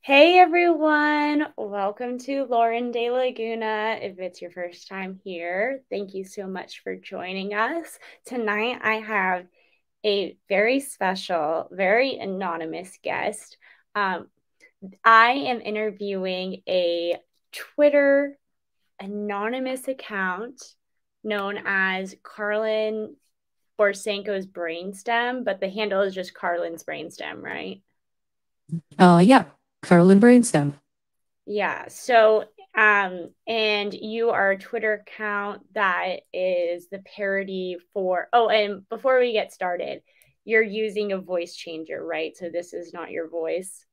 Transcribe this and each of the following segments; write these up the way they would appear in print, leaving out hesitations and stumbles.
Hey everyone, welcome to Lauren De Laguna. If it's your first time here, thank you so much for joining us. Tonight, I have a very special, very anonymous guest. Um, I am interviewing a Twitter anonymous account known as Karlyn Borysenko's Brainstem, but the handle is just Karlyn's Brainstem, right? Yeah, Karlyn Brainstem. Yeah. And you are a Twitter account that is the parody for, oh, and before we get started, you're using a voice changer, right? So this is not your voice.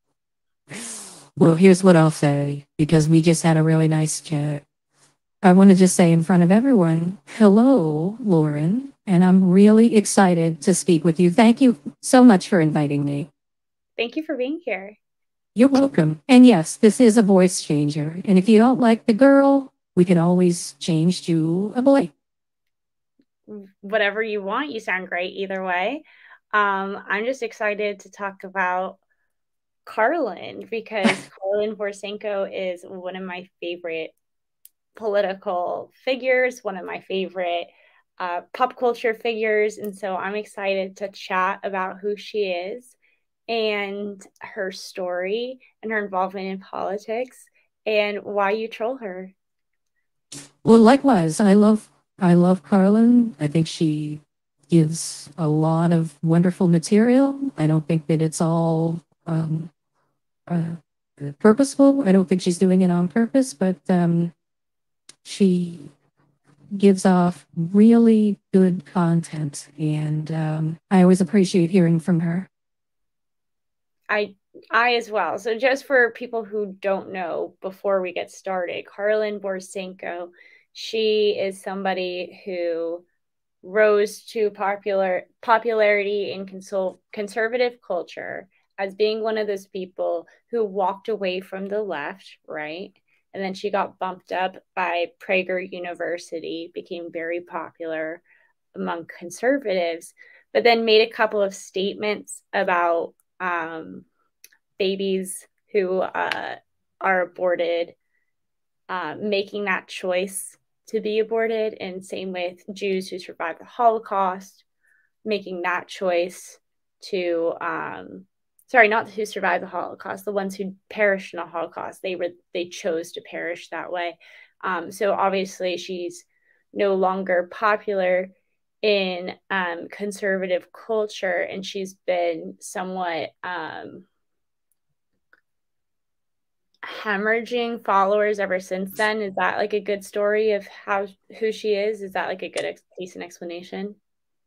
Well, here's what I'll say because we just had a really nice chat. I want to just say in front of everyone, hello, Lauren, and I'm really excited to speak with you. Thank you so much for inviting me. Thank you for being here. You're welcome. And yes, this is a voice changer. And if you don't like the girl, we can always change to a boy. Whatever you want, you sound great either way. I'm just excited to talk about Karlyn because Karlyn Borysenko is one of my favorite political figures, one of my favorite pop culture figures. And so I'm excited to chat about who she is and her story and her involvement in politics and why you troll her. Well, likewise, I love Karlyn. I think she gives a lot of wonderful material. I don't think that it's all uh, purposeful. I don't think she's doing it on purpose, but she gives off really good content, and I always appreciate hearing from her. I I as well. So just for people who don't know, before we get started, Karlyn Borysenko, she is somebody who rose to popularity in conservative culture as being one of those people who walked away from the left, right? And then she got bumped up by Prager University, became very popular among conservatives, but then made a couple of statements about babies who are aborted, making that choice to be aborted, and same with Jews who survived the Holocaust, making that choice to sorry, not who survived the Holocaust, the ones who perished in the Holocaust. They chose to perish that way. So obviously she's no longer popular in conservative culture, and she's been somewhat hemorrhaging followers ever since then. Is that like a good story of how who she is? Is that like a good decent explanation?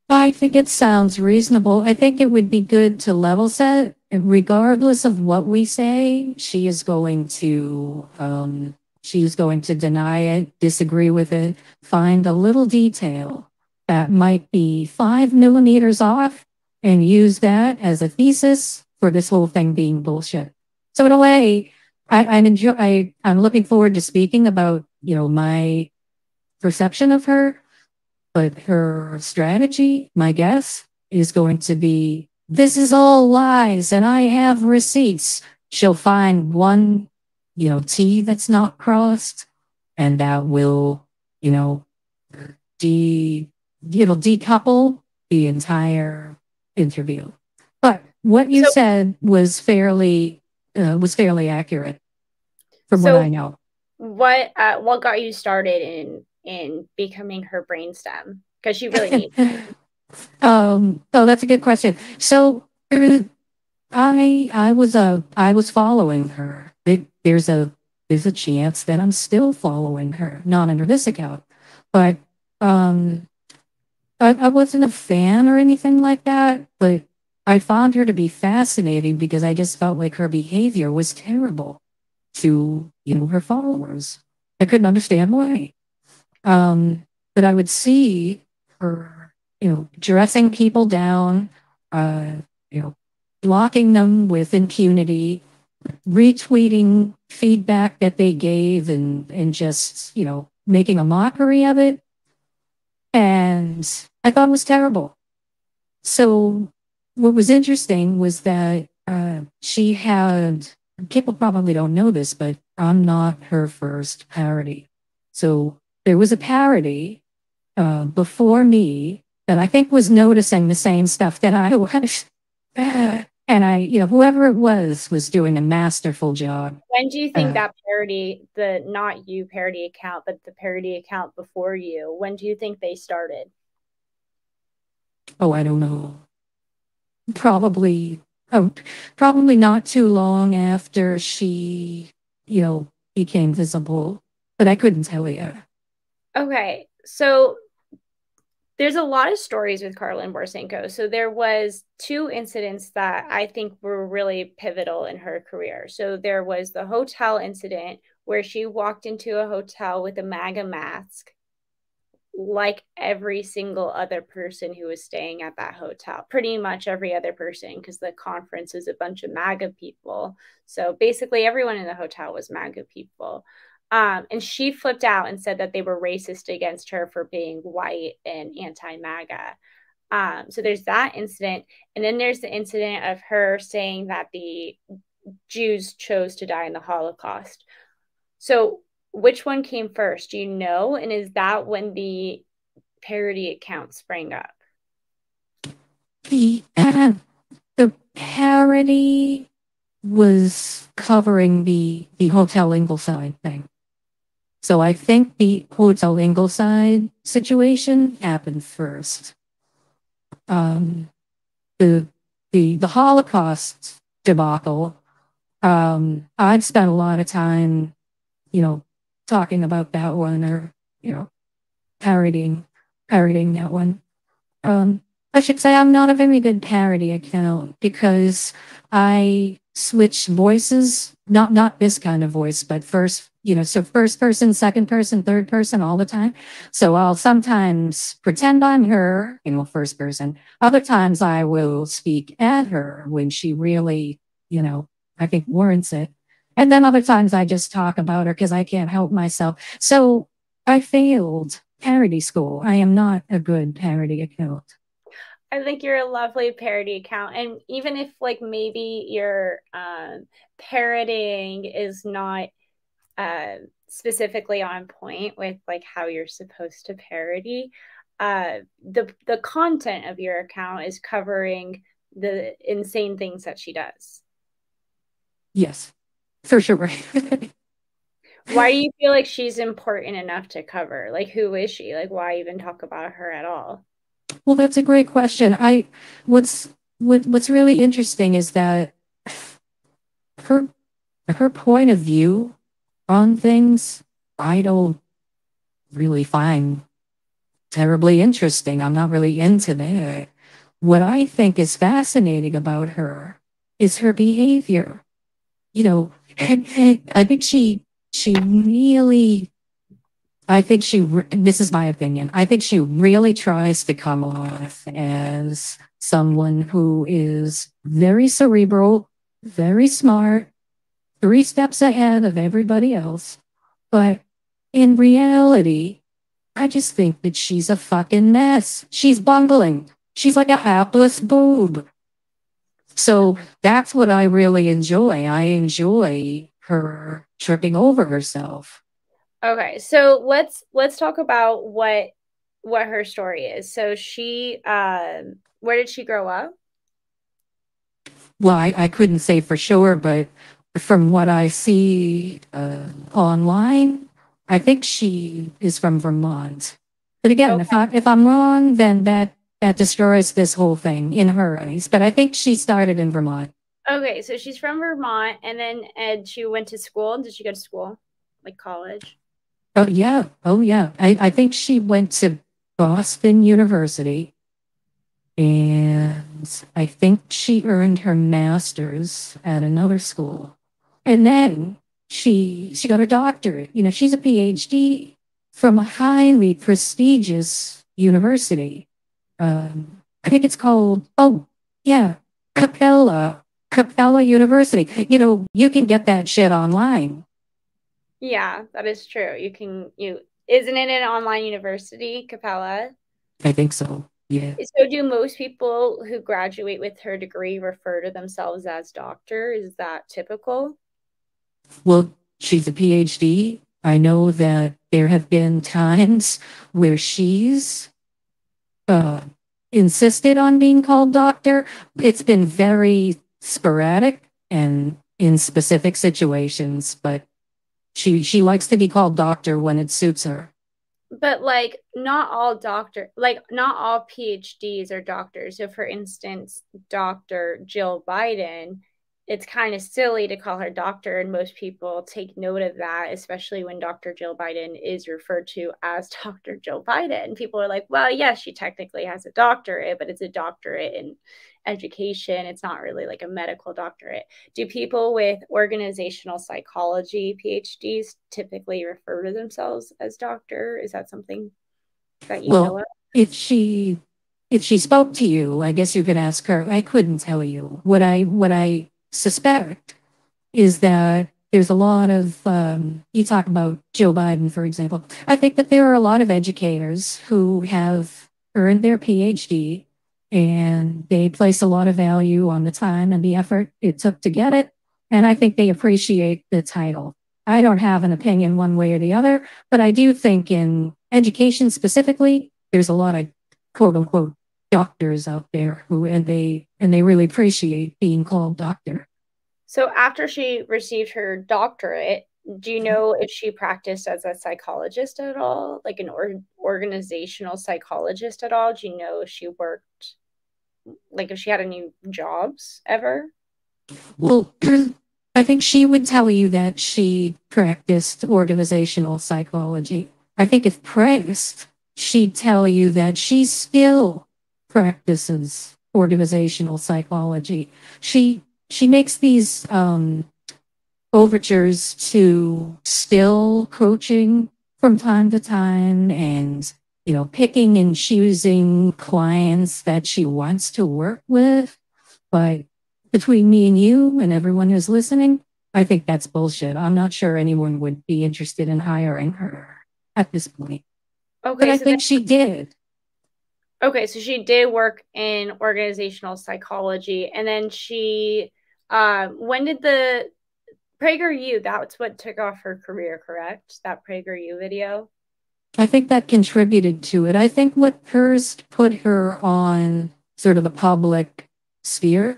I think it sounds reasonable. I think it would be good to level set, regardless of what we say. She's going to deny it, disagree with it, find a little detail that might be 5 millimeters off, and use that as a thesis for this whole thing being bullshit. So in a way, I'm looking forward to speaking about my perception of her, but her strategy, my guess, is going to be this is all lies and I have receipts. She'll find one, T that's not crossed, and that will, you know, de it'll decouple the entire interview. But what you So said was fairly accurate from what I so know. what got you started in becoming her brainstem? Because she really needs one. Oh, that's a good question. So I was following her. There's a chance that I'm still following her, not under this account, but um, I wasn't a fan or anything like that. But I found her to be fascinating because I just felt like her behavior was terrible to her followers. I couldn't understand why. But I would see her, dressing people down, uh, you know, blocking them with impunity, retweeting feedback that they gave, and just, making a mockery of it. And I thought it was terrible. So what was interesting was that she had people probably don't know this, but I'm not her first parody. So there was a parody before me that I think was noticing the same stuff that I was. And whoever it was doing a masterful job. When do you think Uh, that parody, the not you parody account, but the parody account before you, when do you think they started? oh, I don't know. Probably, oh, probably not too long after she, became visible, but I couldn't tell you. Okay, so there's a lot of stories with Karlyn Borysenko. So there was two incidents that I think were really pivotal in her career. So there was the hotel incident where she walked into a hotel with a MAGA mask, like every single other person who was staying at that hotel, pretty much every other person, because the conference was a bunch of MAGA people. So basically, everyone in the hotel was MAGA people. And she flipped out and said that they were racist against her for being white and anti MAGA. So there's that incident. And then there's the incident of her saying that the Jews chose to die in the Holocaust. So which one came first? Do you know? And is that when the parody account sprang up? The, the parody was covering the Hotel Ingleside thing. So I think the Hotel Ingleside situation happened first. Um, the the Holocaust debacle. I've spent a lot of time, you know, talking about that one or you know parodying parodying that one. Um, I should say I'm not a very good parody account because I switch voices, not this kind of voice, but so first person, second person, third person all the time. So I'll sometimes pretend I'm her, first person. Other times I will speak at her when she really, I think warrants it. And then other times I just talk about her because I can't help myself. So I failed parody school. I am not a good parody account. I think you're a lovely parody account. And even if like maybe your parodying is not uh, specifically on point with like how you're supposed to parody, the content of your account is covering the insane things that she does. Yes, for sure. Why do you feel like she's important enough to cover? Like, who is she? Like, why even talk about her at all? Well, that's a great question. What's what's really interesting is that her her point of view on things, I don't really find terribly interesting. I'm not really into that. What I think is fascinating about her is her behavior. I think she really this is my opinion. I think she really tries to come off as someone who is very cerebral, very smart, 3 steps ahead of everybody else. But in reality, I just think that she's a fucking mess. She's bungling. She's like a hapless boob. So that's what I really enjoy. I enjoy her tripping over herself. Okay, so let's talk about what her story is. So she where did she grow up? Well, I couldn't say for sure, but from what I see online, I think she is from Vermont. But again, Okay. if I'm wrong, then that destroys this whole thing in her eyes. But I think she started in Vermont. Okay, so she's from Vermont and she went to school. Did she go to school? Like college? Oh yeah. I think she went to Boston University, and I think she earned her master's at another school. And then she got her doctorate. She's a PhD from a highly prestigious university. I think it's called, oh, yeah, Capella University. You can get that shit online. Yeah, that is true. You isn't it an online university, Capella? I think so. Yeah. So do most people who graduate with her degree refer to themselves as doctor? Is that typical? Well, she's a PhD. I know that there have been times where she's uh, insisted on being called doctor. It's been very sporadic and in specific situations, but she likes to be called doctor when it suits her. But like not all doctor, like not all PhDs are doctors. So for instance, Dr. Jill Biden, it's kind of silly to call her doctor, and most people take note of that, especially when Dr. Jill Biden is referred to as Dr. Jill Biden. People are like, well, yes, she technically has a doctorate, but it's a doctorate in education. It's not really like a medical doctorate. Do people with organizational psychology PhDs typically refer to themselves as doctor? Is that something that you know Well, of? if she if she spoke to you, I guess you could ask her. I couldn't tell you. What I suspect is that there's a lot of you talk about Joe Biden, for example. I think that there are a lot of educators who have earned their PhD and they place a lot of value on the time and the effort it took to get it. And I think they appreciate the title. I don't have an opinion one way or the other, but I do think in education specifically, there's a lot of quote unquote doctors out there who and they really appreciate being called doctor. So after she received her doctorate, do you know if she practiced as a psychologist at all, like an organizational psychologist at all? Do you know if she worked, like if she had any jobs ever? Well, I think she would tell you that she practiced organizational psychology. I think if pressed, she'd tell you that she still practices organizational psychology. She makes these overtures to still coaching from time to time and picking and choosing clients that she wants to work with. But between me and you and everyone who's listening, I think that's bullshit. I'm not sure anyone would be interested in hiring her at this point. But Okay, I so then think she did. okay, so she did work in organizational psychology, and then she when did the PragerU, that's what took off her career, correct? That PragerU video. I think that contributed to it. I think what first put her on sort of the public sphere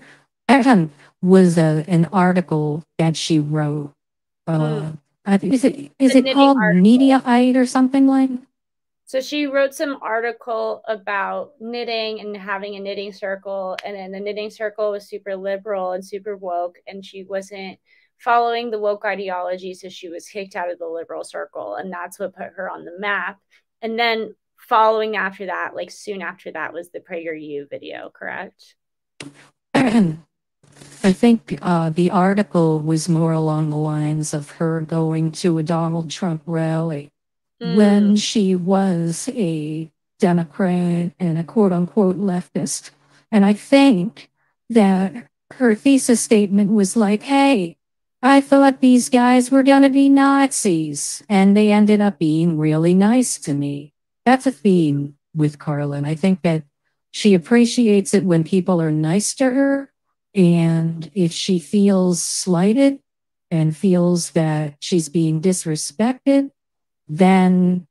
was an article that she wrote. Mm. Uh, I think, is The it knitting called article. Mediaite or something like? So she wrote some article about knitting and having a knitting circle, and then the knitting circle was super liberal and super woke, and she wasn't following the woke ideology, so she was kicked out of the liberal circle, and that's what put her on the map. And then following after that, like soon after that, was the PragerU video, correct? I think the article was more along the lines of her going to a Donald Trump rally Mm. when she was a Democrat and a quote unquote leftist. And I think that her thesis statement was like, hey, I thought these guys were going to be Nazis, and they ended up being really nice to me. That's a theme with Karlyn. I think that she appreciates it when people are nice to her. And if she feels slighted and feels that she's being disrespected, then,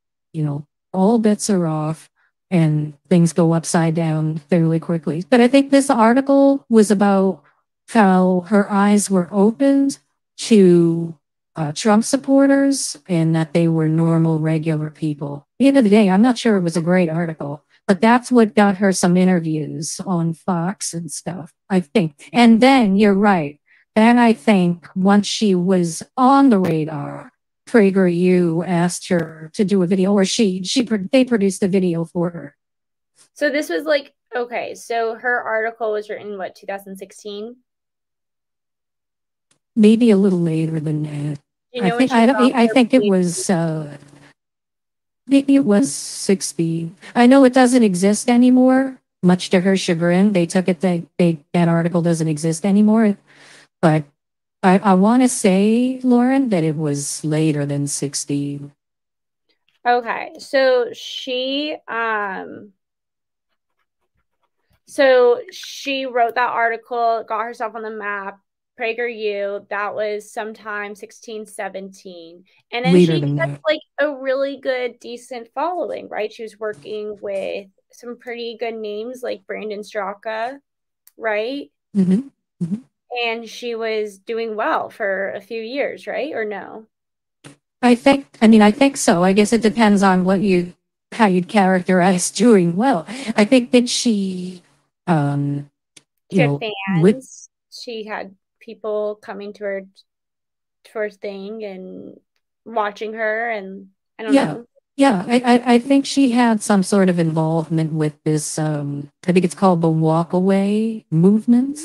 all bets are off and things go upside down fairly quickly. But I think this article was about how her eyes were opened to Trump supporters and that they were normal, regular people. At the end of the day, I'm not sure it was a great article, but that's what got her some interviews on Fox and stuff, I think. And then you're right. Then I think once she was on the radar, PragerU asked her to do a video, or they produced a video for her. So this was like okay. So her article was written what 2016. Maybe a little later than that. Do you I know when think she got I her think it PhD? was maybe it was 60. I know it doesn't exist anymore. Much to her chagrin, they took it that article doesn't exist anymore. But I want to say, Lauren, that it was later than 60. Okay, so she wrote that article, got herself on the map, PragerU, that was sometime 16, 17. And then Later she than had that. like a really good, decent following, right? She was working with some pretty good names like Brandon Straka, right? Hmm. Hmm. And she was doing well for a few years, right? Or no? I think so. I guess it depends on how you'd characterize doing well. I think that she, um, She you had know, with, fans. She had people coming to her first thing and watching her, and I don't yeah, know. yeah, I think she had some sort of involvement with this, I think it's called the walk away movement.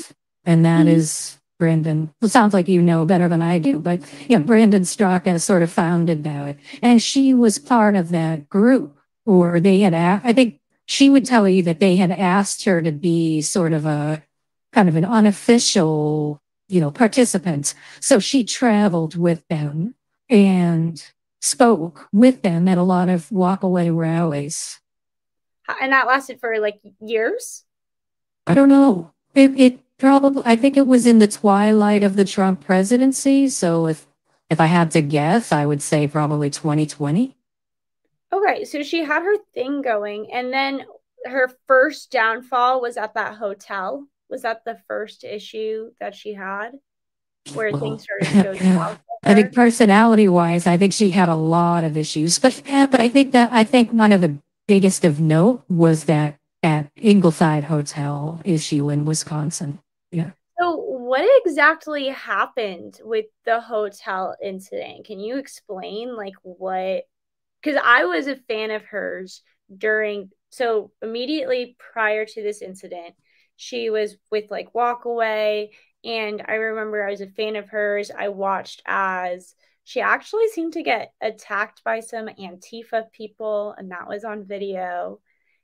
And that Mhm. is Brandon. It sounds like you know better than I do, but yeah, Brandon Straka sort of founded that. And she was part of that group, or I think she would tell you that they had asked her to be sort of a kind of an unofficial, participant. So she traveled with them and spoke with them at a lot of walkaway rallies. And that lasted for like years. I don't know. It probably, I think it was in the twilight of the Trump presidency. So if I had to guess, I would say probably 2020. Okay, so she had her thing going, and then her first downfall was at that hotel. Was that the first issue that she had where things Well, started to go south with I think her? personality wise, I think she had a lot of issues. But I think one of the biggest of note was that at Ingleside Hotel issue in Wisconsin. Yeah. So, what exactly happened with the hotel incident? Can you explain, like, what? Because I was a fan of hers during, so immediately prior to this incident, she was with like Walkaway. And I remember I was a fan of hers. I watched as she actually seemed to get attacked by some Antifa people, and that was on video.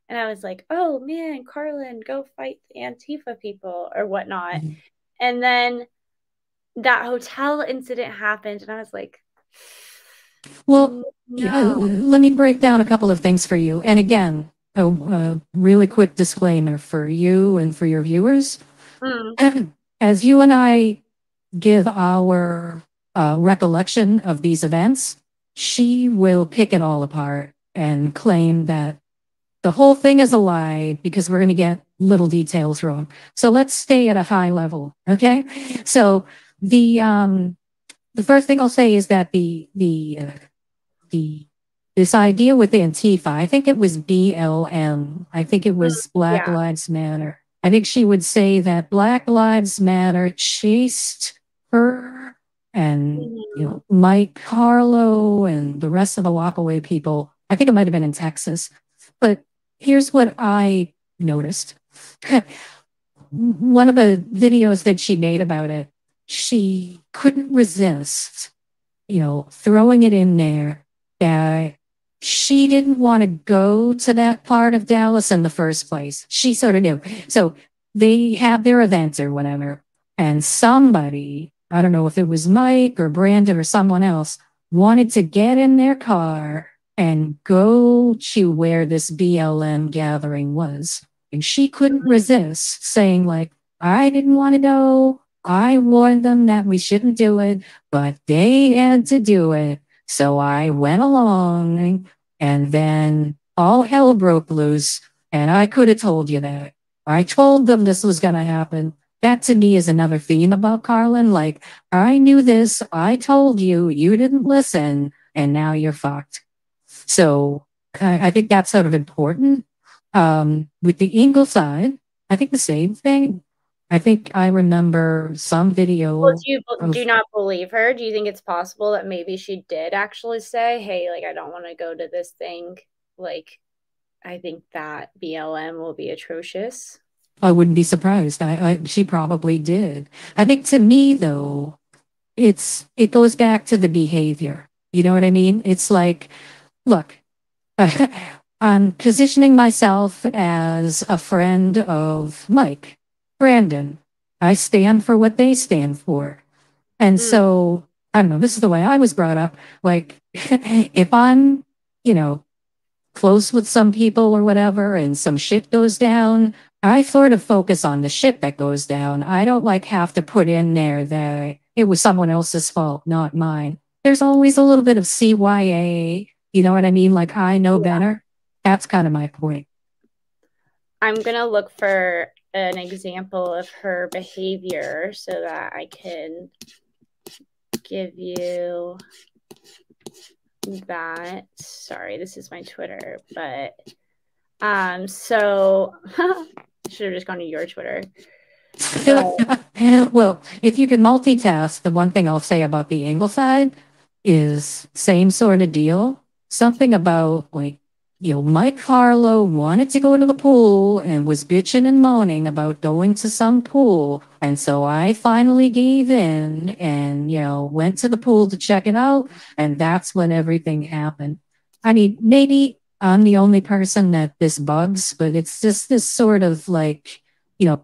And I was like, oh man, Karlyn, go fight the Antifa people or whatnot. Mhm. And then that hotel incident happened, and I was like, Well, yeah, no. let me break down a couple of things for you. And again, a really quick disclaimer for you and for your viewers. Mm, As you and I give our recollection of these events, she will pick it all apart and claim that the whole thing is a lie because we're going to get little details wrong. So let's stay at a high level, okay? So the um, the first thing I'll say is that the this idea with Antifa, I think it was BLM. I think it mm, was Black yeah. Lives Matter. I think she would say that Black Lives Matter chased her and Mhm. Mike Harlow and the rest of the walkaway people. I think it might have been in Texas. But here's what I noticed. One of the videos that she made about it, she couldn't resist throwing it in there that she didn't want to go to that part of Dallas in the first place. She sort of knew. So they had their events or whatever, and somebody, I don't know if it was Mike or Brandon or someone else, wanted to get in their car and go to where this BLM gathering was. And she couldn't resist saying, like, I didn't want to go. I warned them that we shouldn't do it, but they had to do it. So I went along, and then all hell broke loose. And I could have told you that. I told them this was going to happen. That to me is another theme about Karlyn. Like, I knew this. I told you. You didn't listen. And now you're fucked. So I think that's sort of important. With the Ingleside, I think the same thing. I think I remember some Well, video do you of not believe her? Do you think it's possible that maybe she did actually say, "Hey, like I don't want to go to this thing. Like I think that BLM will be atrocious." I wouldn't be surprised. She probably did. I think to me though, it goes back to the behavior. You know what I mean? It's like, look, I'm positioning myself as a friend of Mike, Brandon. I stand for what they stand for. And Mm, so, I don't know, this is the way I was brought up. Like, if I'm, you know, close with some people or whatever, and some shit goes down, I sort of focus on the shit that goes down. I don't like have to put in there that it was someone else's fault, not mine. There's always a little bit of CYA. You know what I mean? Like I know Yeah. better. That's kind of my point. I'm gonna look for an example of her behavior so that I can give you that. Sorry, this is my Twitter, but so I should have just gone to your Twitter. But Well, if you can multitask, the one thing I'll say about the Ingleside is same sort of deal. Something about like, Mike Harlow wanted to go to the pool and was bitching and moaning about going to some pool. And so I finally gave in and, went to the pool to check it out. And that's when everything happened. I mean, maybe I'm the only person that this bugs, but it's just this sort of like, you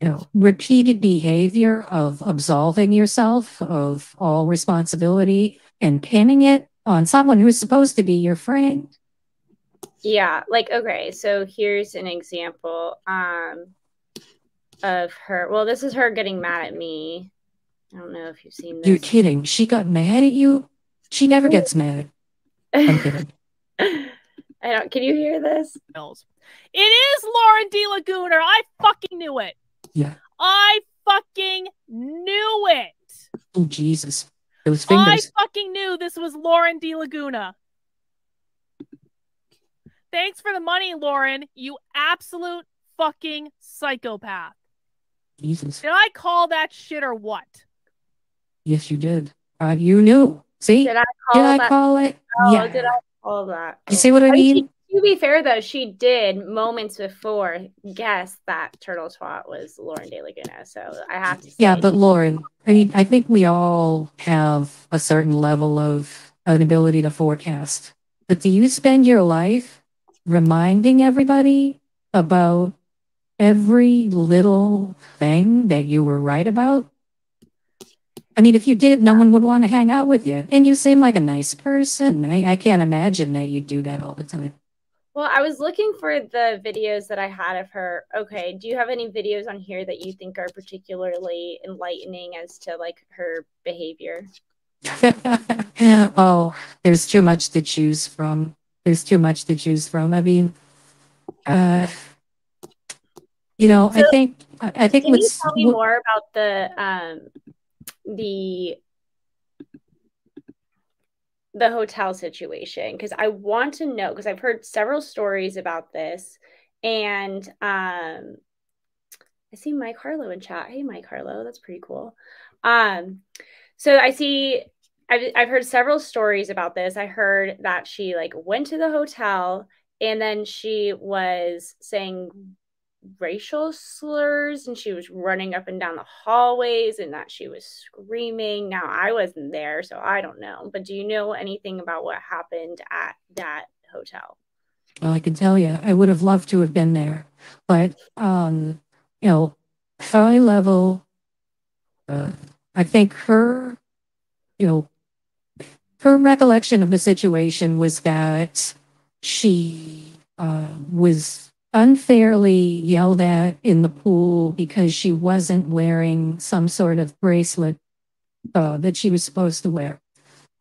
know, repeated behavior of absolving yourself of all responsibility and pinning it on someone who's supposed to be your friend. yeah, like okay, so here's an example of her. Well, this is her getting mad at me. I don't know if you've seen You're this. kidding. She got mad at you? She never gets mad. I'm kidding. I don't. Can you hear this? It is Lauren D. Lagooner. I fucking knew it. Yeah. I fucking knew it. Oh, Jesus. Those fingers. I fucking knew this was Lauren D. Laguna. Thanks for the money, Lauren. You absolute fucking psychopath. Jesus. Did I call that shit or what? Yes, you did. You knew. See? Did I call it? Oh, Yeah. did I call that? You see what I mean? To be fair, though, she did moments before guess that Turtle Twat was Lauren De Laguna. So I have to say. Yeah, but Lauren, I think we all have a certain level of an ability to forecast. But do you spend your life reminding everybody about every little thing that you were right about? I mean, if you did, no one would want to hang out with you. And you seem like a nice person. I can't imagine that you do that all the time. Well, I was looking for the videos that I had of her. Okay, do you have any videos on here that you think are particularly enlightening as to like her behavior? Oh, there's too much to choose from. I mean, I think can you tell me more about the hotel situation, because I want to know, because I've heard several stories about this, and I see Mike Harlow in chat. Hey, Mike Harlow, that's pretty cool. So I see I've heard several stories about this. I heard that she like went to the hotel and then she was saying racial slurs and she was running up and down the hallways and that she was screaming. Now, I wasn't there, so I don't know. But do you know anything about what happened at that hotel? Well, I can tell you, I would have loved to have been there. But, high level, I think her recollection of the situation was that she was unfairly yelled at in the pool because she wasn't wearing some sort of bracelet that she was supposed to wear.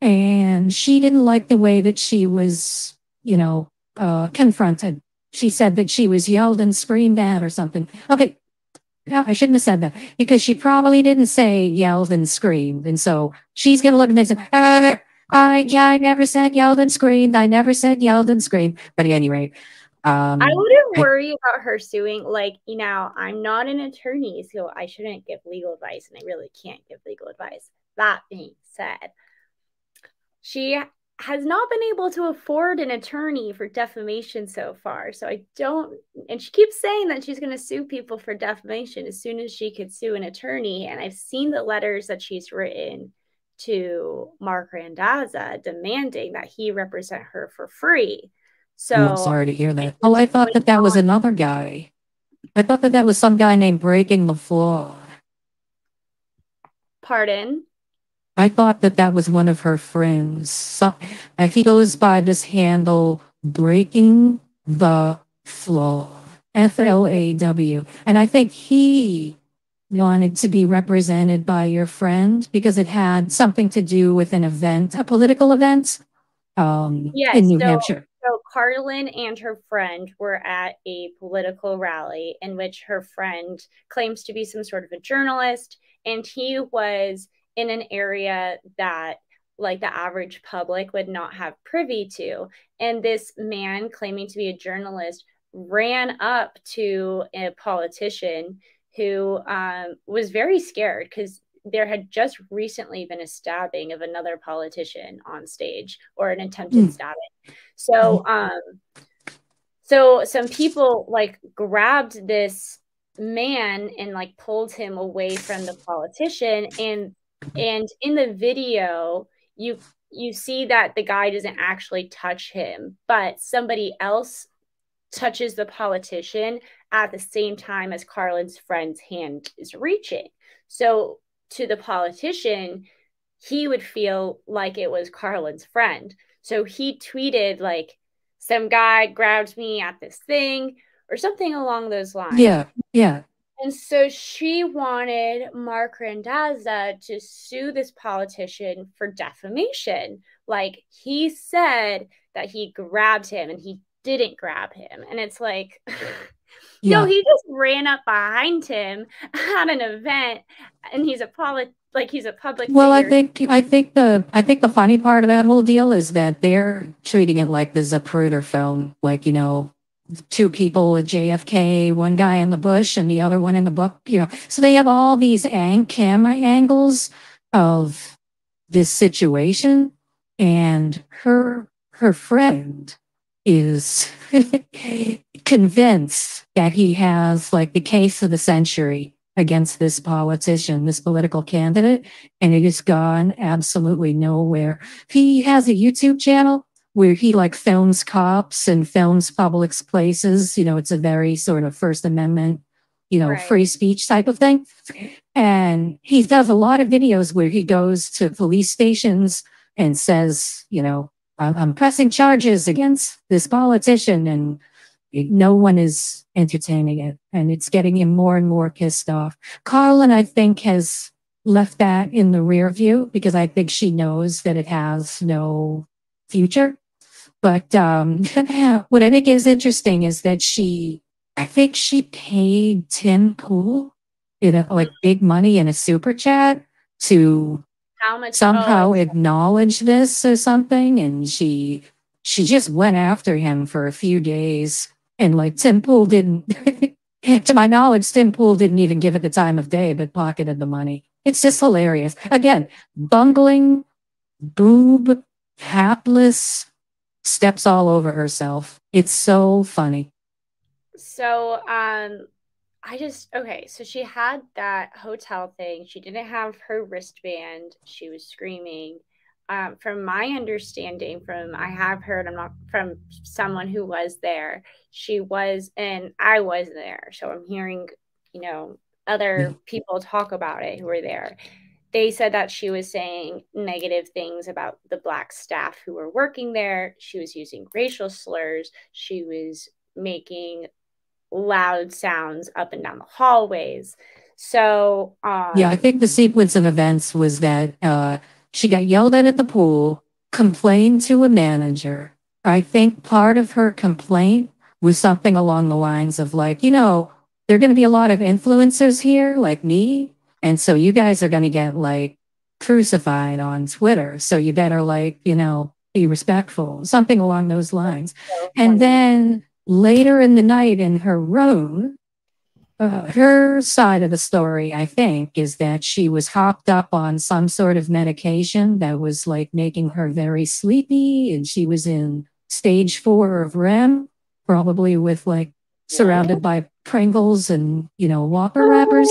And she didn't like the way that she was, confronted. She said that she was yelled and screamed at or something. Okay, no, I shouldn't have said that because she probably didn't say yelled and screamed. And so she's going to look at me and say, I never said yelled and screamed. I never said yelled and screamed. But at any rate, I wouldn't worry about her suing. Like, I'm not an attorney, so I shouldn't give legal advice, and I really can't give legal advice. That being said, she has not been able to afford an attorney for defamation so far. So I don't, and she keeps saying that she's going to sue people for defamation as soon as she could sue an attorney. And I've seen the letters that she's written to Mark Randazza demanding that he represent her for free. So I'm sorry to hear that. Oh, I thought that was another guy. I thought that was some guy named Breaking the Floor. Pardon? I thought that was one of her friends. So, he goes by this handle, Breaking the Floor. FLAW. And I think he wanted to be represented by your friend because it had something to do with an event, a political event, in Yes. New So, Hampshire. so Karlyn and her friend were at a political rally in which her friend claims to be some sort of a journalist, and he was in an area that like the average public would not have privy to. And this man claiming to be a journalist ran up to a politician who was very scared because there had just recently been a stabbing of another politician on stage, or an attempted stabbing. So so some people like grabbed this man and like pulled him away from the politician, and in the video you see that the guy doesn't actually touch him, but somebody else touches the politician at the same time as Karlyn's friend's hand is reaching. So to the politician, he would feel like it was Karlyn's friend. So he tweeted like, some guy grabbed me at this thing or something along those lines. Yeah, yeah. And so she wanted Mark Randazza to sue this politician for defamation. Like, he said that he grabbed him and he didn't grab him. And it's like, Yeah. no, he just ran up behind him at an event, and he's a public Well, figure. I think the funny part of that whole deal is that they're treating it like the Zapruder film, like, you know, two people with JFK, one guy in the bush and the other one in the book, you know. So they have all these camera angles of this situation, and her friend is convinced that he has like the case of the century against this politician, this political candidate, and it has gone absolutely nowhere. He has a YouTube channel where he like films cops and films public places. You know, it's a very sort of First Amendment, you know, Right. free speech type of thing. And he does a lot of videos where he goes to police stations and says, you know, I'm pressing charges against this politician, and no one is entertaining it. And it's getting him more and more pissed off. Karlyn, I think, has left that in the rear view because I think she knows that it has no future. But what I think is interesting is that I think she paid Tim Pool like big money in a super chat to How much? somehow acknowledge this or something, and she just went after him for a few days, and like Tim Pool didn't. To my knowledge, Tim Pool didn't even give it the time of day, but pocketed the money. It's just hilarious. Again, bungling, boob, hapless, steps all over herself. It's so funny. So okay, so she had that hotel thing. She didn't have her wristband. She was screaming. From my understanding, from I have heard, I'm not from someone who was there. She was, and I was there, so I'm hearing, you know, other people talk about it who were there. They said that she was saying negative things about the Black staff who were working there. She was using racial slurs. She was making loud sounds up and down the hallways. So, yeah, I think the sequence of events was that she got yelled at the pool, complained to a manager. I think part of her complaint was something along the lines of like, you know, there are going to be a lot of influencers here like me. And so you guys are going to get like crucified on Twitter. So you better like, you know, be respectful, something along those lines. And then later in the night in her room, her side of the story, I think, is that she was hopped up on some sort of medication that was like making her very sleepy, and she was in stage 4 of REM, probably with like surrounded by Pringles and, you know, Whopper wrappers.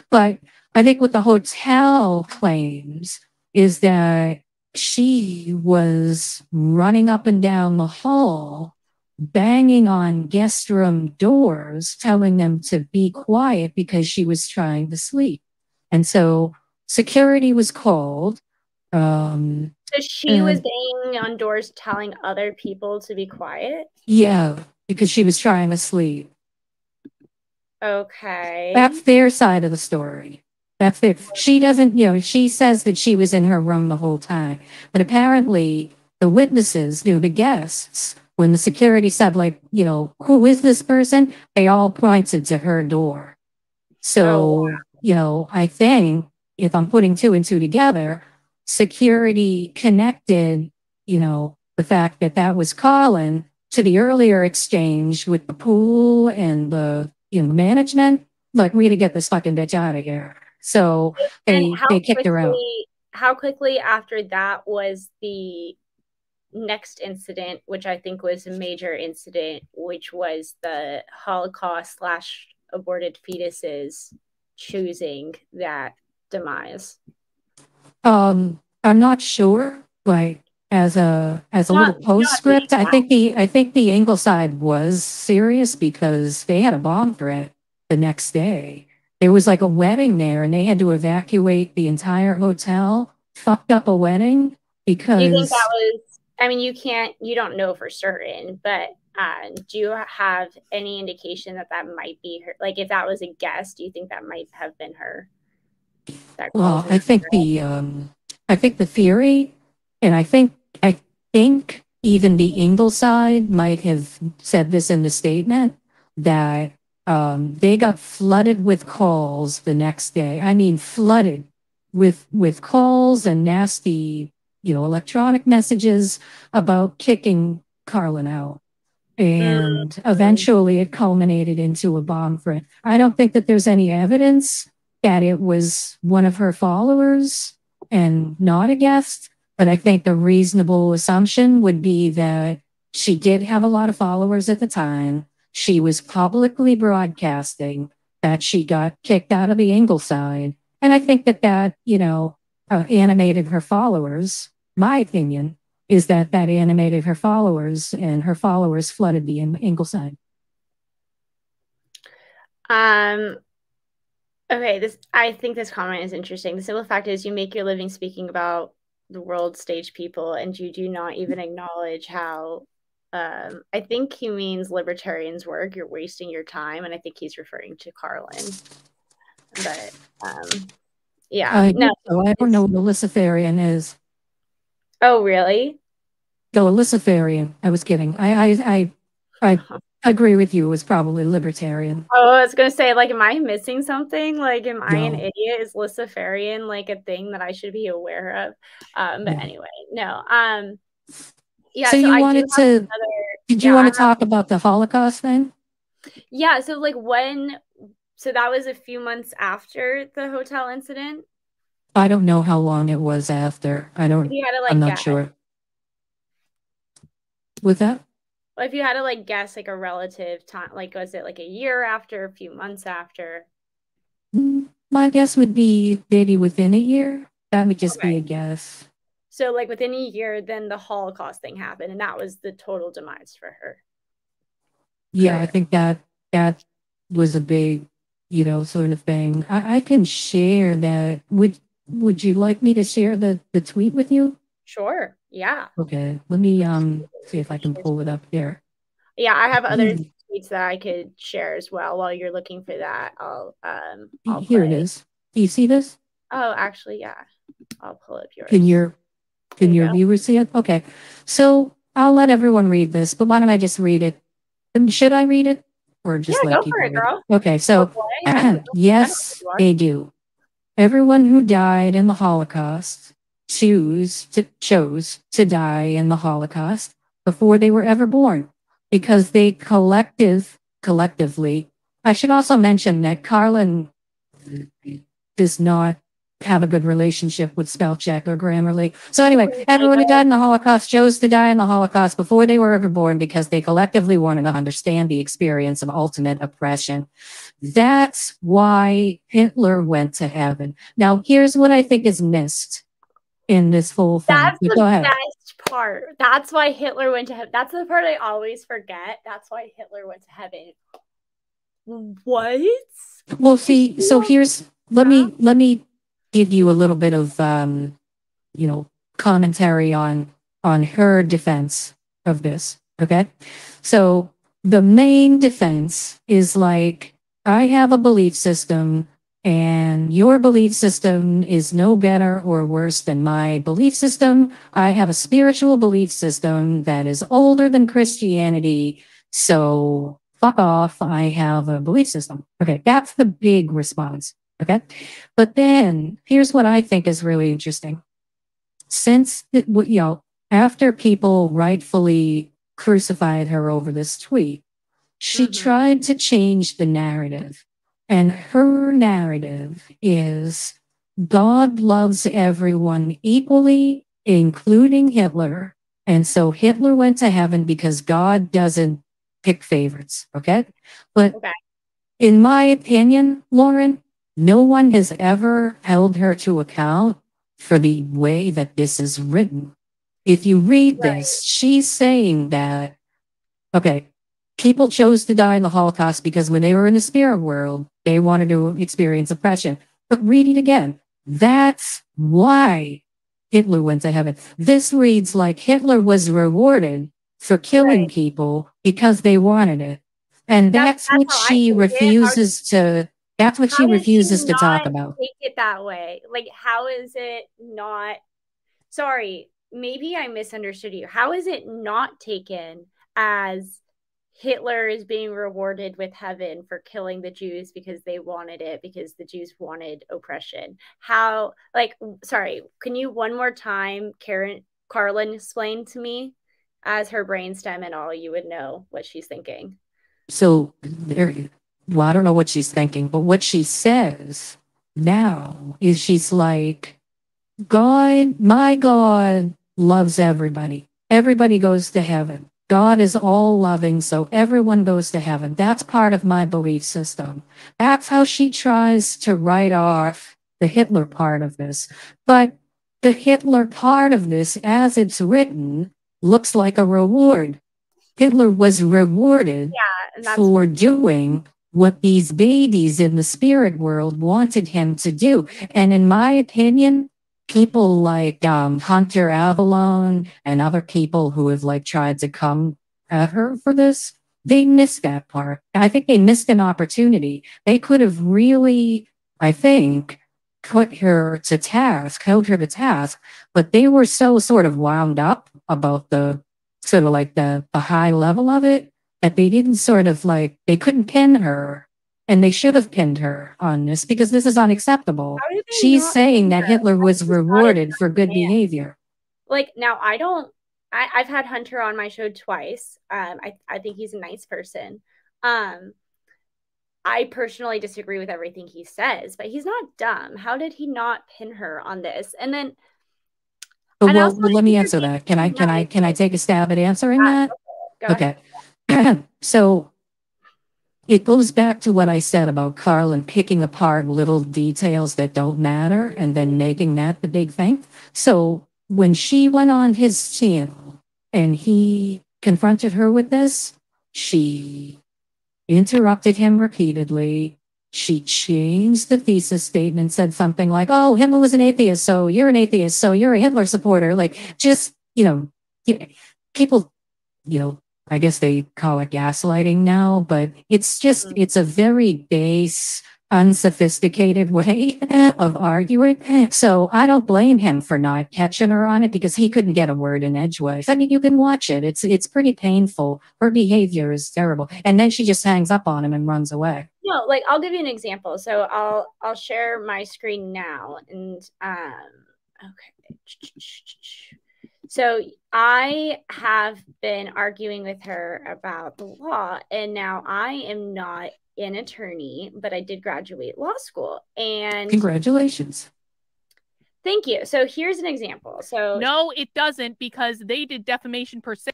But I think what the hotel claims is that she was running up and down the hall, banging on guest room doors, telling them to be quiet because she was trying to sleep. And so security was called. so she was banging on doors telling other people to be quiet? Yeah, because she was trying to sleep. Okay. That's their side of the story. That's their, she doesn't, she says that she was in her room the whole time. But apparently the witnesses knew, the guests, when the security said, like, who is this person? They all pointed to her door. Oh, So, I think if I'm putting two and two together, security connected, the fact that that was Karlyn to the earlier exchange with the pool and the, management. Like, we need to get this fucking bitch out of here. So and they kicked her out. how quickly after that was the next incident, which I think was a major incident, which was the Holocaust slash aborted fetuses choosing that demise? I'm not sure. Like, as a little Not the postscript, I think the Ingleside was serious because they had a bomb threat the next day. There was like a wedding there, and they had to evacuate the entire hotel. Fucked up a wedding Do you think that because, was? I mean, you don't know for certain, but do you have any indication that that might be her? Like, if that was a guess, do you think that might have been her that well, caused it? I think the theory, and I think even the Ingleside might have said this in the statement that they got flooded with calls the next day. I mean, flooded with calls and nasty, electronic messages about kicking Karlyn out. And Mm, eventually it culminated into a bomb threat. I don't think that there's any evidence that it was one of her followers and not a guest, but I think the reasonable assumption would be that she did have a lot of followers at the time. She was publicly broadcasting that she got kicked out of the Ingleside. And I think that animated her followers. My opinion is that animated her followers, and her followers flooded the Ingleside. um. Okay. I think this comment is interesting. The simple fact is, you make your living speaking about the world stage people, and you do not even acknowledge how. I think he means libertarians work. You're wasting your time, and I think he's referring to Karlyn. But yeah, no, So I don't know what a Luciferian is. oh, really? Go a Luciferian. I was kidding. I agree with you. It was probably libertarian. Oh, I was gonna say, like, am I missing something? Like, am I an No, idiot? Is Luciferian like a thing that I should be aware of? But no. anyway, no. Yeah, So so you I do wanted have to? another. Did you Yeah, want to talk about the Holocaust then? yeah. So like so that was a few months after the hotel incident. I don't know how long it was after. I If don't. you had to I'm like not guess, sure. With that, if you had to like guess like a relative time, like was it like a year after, a few months after? my guess would be maybe within a year. That would just be Okay. a guess. So like within a year, then the Holocaust thing happened, and that was the total demise for her Yeah, I career. think that was a big, sort of thing. I can share that. Would you like me to share the tweet with you? Sure. Yeah. Okay, let me see if I can pull it up here. Yeah, I have other Hmm, tweets that I could share as well. While you're looking for that, I'll Here it play. is. Do you see this? Oh, actually, yeah. I'll pull up Can yours. your Here can you your go. viewers see it? Okay, so I'll let everyone read this, but why don't I just read it? And should I read it or Yeah, just let go for people it, read it? girl. Okay, Or so boy. I don't I don't know who yes, you are. they do. Everyone who died in the Holocaust chose to die in the Holocaust before they were ever born because they collectively. I should also mention that Karlyn does not have a good relationship with spell check or Grammarly. So anyway, everyone who died in the Holocaust chose to die in the Holocaust before they were ever born because they collectively wanted to understand the experience of ultimate oppression. That's why Hitler went to heaven. Now, here's what I think is missed in this whole thing. That's But the go ahead. best part. That's why Hitler went to heaven. That's the part I always forget. That's why Hitler went to heaven. What? Well, see, so here's let me give you a little bit of you know, commentary on her defense of this. Okay. So the main defense is like, I have a belief system, and your belief system is no better or worse than my belief system. I have a spiritual belief system that is older than Christianity. So fuck off. I have a belief system. Okay. That's the big response. Okay. But then here's what I think is really interesting. Since, after people rightfully crucified her over this tweet, she tried to change the narrative. And her narrative is God loves everyone equally, including Hitler. And so Hitler went to heaven because God doesn't pick favorites. Okay. But Okay. in my opinion, Lauren, no one has ever held her to account for the way that this is written. If you read this, she's saying that, okay, people chose to die in the Holocaust because when they were in the spirit world, they wanted to experience oppression. But read it again. That's why Hitler went to heaven. This reads like Hitler was rewarded for killing people because they wanted it. And that's what how I she take it. refuses to, that's what How she does she refuses to talk not about. take it that way? Like, how is it not? Sorry, maybe I misunderstood you. How is it not taken as Hitler is being rewarded with heaven for killing the Jews because they wanted it, because the Jews wanted oppression? How, like, sorry, can you one more time, Karlyn, explain to me as her brainstem and all, you would know what she's thinking. So there, well, I don't know what she's thinking, but what she says now is she's like, God, my God loves everybody. Everybody goes to heaven. God is all loving, so everyone goes to heaven. That's part of my belief system. That's how she tries to write off the Hitler part of this. But the Hitler part of this, as it's written, looks like a reward. Hitler was rewarded Yeah, and that's for doing what these babies in the spirit world wanted him to do. And in my opinion, people like Hunter Avalon and other people who have like tried to come at her for this, they missed that part. I think they missed an opportunity. They could have really, I think, put her to task, held her to task, but they were so sort of wound up about the sort of like the high level of it that they didn't sort of like, they couldn't pin her, and they should have pinned her on this because this is unacceptable. how do they She's not saying pin that her? Hitler was He's not a rewarded for good man. behavior. Like, now I don't, I've had Hunter on my show twice. I think he's a nice person. I personally disagree with everything he says, but he's not dumb. How did he not pin her on this? And then, But and also, well, let I think me you're answer being that. Can I too can I nice. can I take a stab at answering Ah, that? go ahead. Okay. So it goes back to what I said about Karlyn picking apart little details that don't matter and then making that the big thing. So when she went on his channel and he confronted her with this, she interrupted him repeatedly. She changed the thesis statement, said something like, oh, Hitler was an atheist, so you're an atheist, so you're a Hitler supporter. Like, just, people, I guess they call it gaslighting now, but it's just, it's a very base, unsophisticated way of arguing. So I don't blame him for not catching her on it because he couldn't get a word in edgeways. I mean, you can watch it. It's pretty painful. Her behavior is terrible. And then she just hangs up on him and runs away. No, like, I'll give you an example. So I'll share my screen now, and okay. So I have been arguing with her about the law, and now I am not an attorney, but I did graduate law school. And congratulations. Thank you. So here's an example. So no, it doesn't, because they did defamation per se.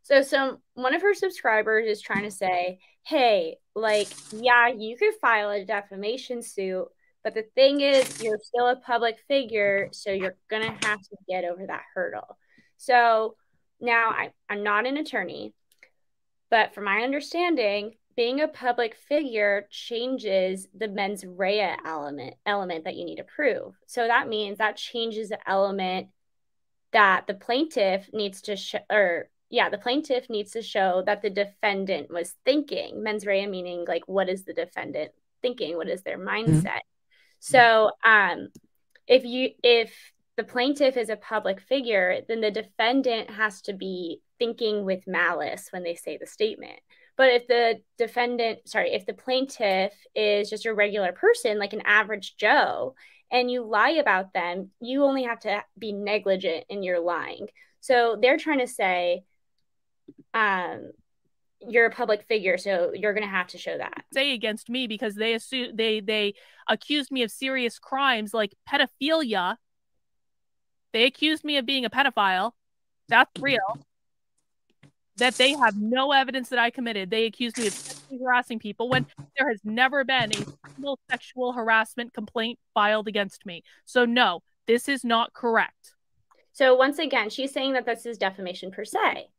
So one of her subscribers is trying to say, hey, like, yeah, you could file a defamation suit, but the thing is, you're still a public figure, so you're going to have to get over that hurdle. So now I'm not an attorney, but from my understanding, being a public figure changes the mens rea element that you need to prove. So that means that changes the element that the plaintiff needs to or yeah, the plaintiff needs to show that the defendant was thinking. Mens rea meaning like, what is the defendant thinking? What is their mindset? So if the plaintiff is a public figure, then the defendant has to be thinking with malice when they say the statement. But if if the plaintiff is just a regular person, like an average Joe, and you lie about them, you only have to be negligent in your lying. So they're trying to say, you're a public figure, so you're going to have to show that. Say against me because they accused me of serious crimes like pedophilia. They accused me of being a pedophile. That's real. That they have no evidence that I committed. They accused me of sexually harassing people when there has never been a single sexual harassment complaint filed against me. So no, this is not correct. So once again, she's saying that this is defamation per se.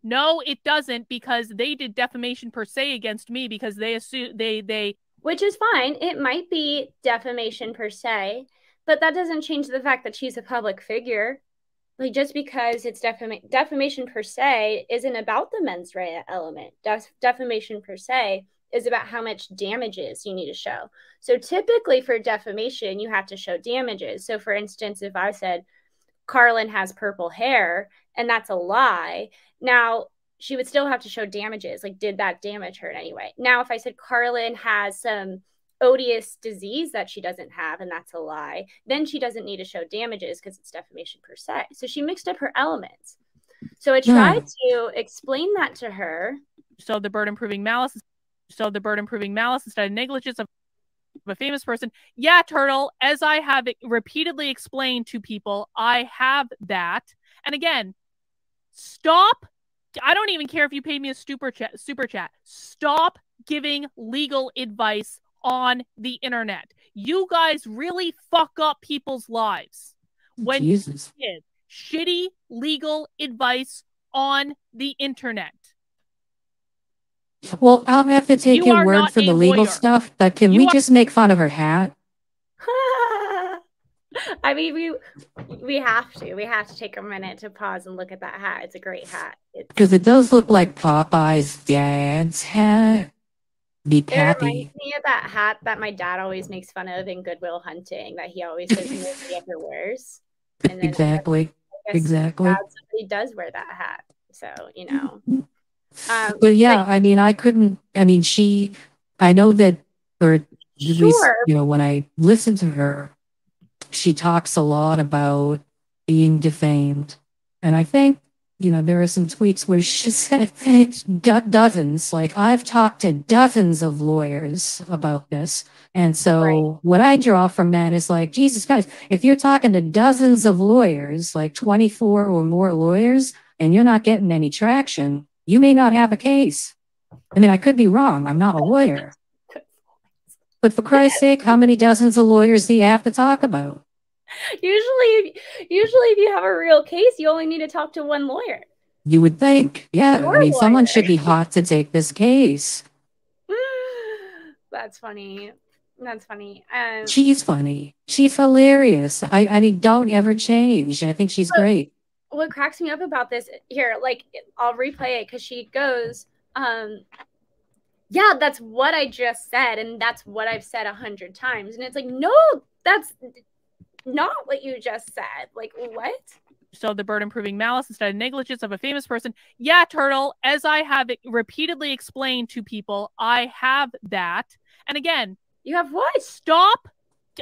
No, it doesn't, because they did defamation per se against me because they assume they which is fine. It might be defamation per se, but that doesn't change the fact that she's a public figure. Like, just because it's defamation per se isn't about the mens rea element. Defamation per se is about how much damages you need to show. So typically for defamation, you have to show damages. So for instance, if I said Karlyn has purple hair and that's a lie, now she would still have to show damages. Like, did that damage her in any way? Now, if I said Karlyn has some odious disease that she doesn't have and that's a lie, then she doesn't need to show damages because it's defamation per se. So she mixed up her elements. So I tried to explain that to her. So the burden proving malice instead of negligence of a famous person. Yeah, Turtle, as I have repeatedly explained to people, I have that. And again, stop. I don't even care if you paid me a super chat. Stop giving legal advice on the internet. You guys really fuck up people's lives when you give shitty legal advice on the internet. Well, I'll have to take your word for the legal stuff, but can we just make fun of her hat? I mean, we have to. We have to take a minute to pause and look at that hat. It's a great hat. Because it does look like Popeye's dad's hat. Be happy. It reminds me of that hat that my dad always makes fun of in Good Will Hunting, that he always says nobody ever wears. And then exactly. Exactly. Somebody does wear that hat. So, you know. But yeah, I mean, I know that, or at least, you know, when I listen to her, she talks a lot about being defamed. And I think, you know, there are some tweets where she said dozens, like I've talked to dozens of lawyers about this. And so what I draw from that is like, Jesus guys, if you're talking to dozens of lawyers, like 24 or more lawyers, and you're not getting any traction, you may not have a case. I mean, I could be wrong. I'm not a lawyer. But for Christ's sake, how many dozens of lawyers do you have to talk about? Usually if you have a real case, you only need to talk to one lawyer. You would think. Yeah, I mean, someone should be hot to take this case. That's funny. That's funny. She's funny. She's hilarious. I mean, don't ever change. I think she's great. What cracks me up about this here, like, I'll replay it because she goes, yeah, that's what I just said, and that's what I've said 100 times. And it's like, no, that's not what you just said. Like, what? So the burden proving malice instead of negligence of a famous person. Yeah, Turtle, as I have repeatedly explained to people, I have that. And again, you have what? Stop.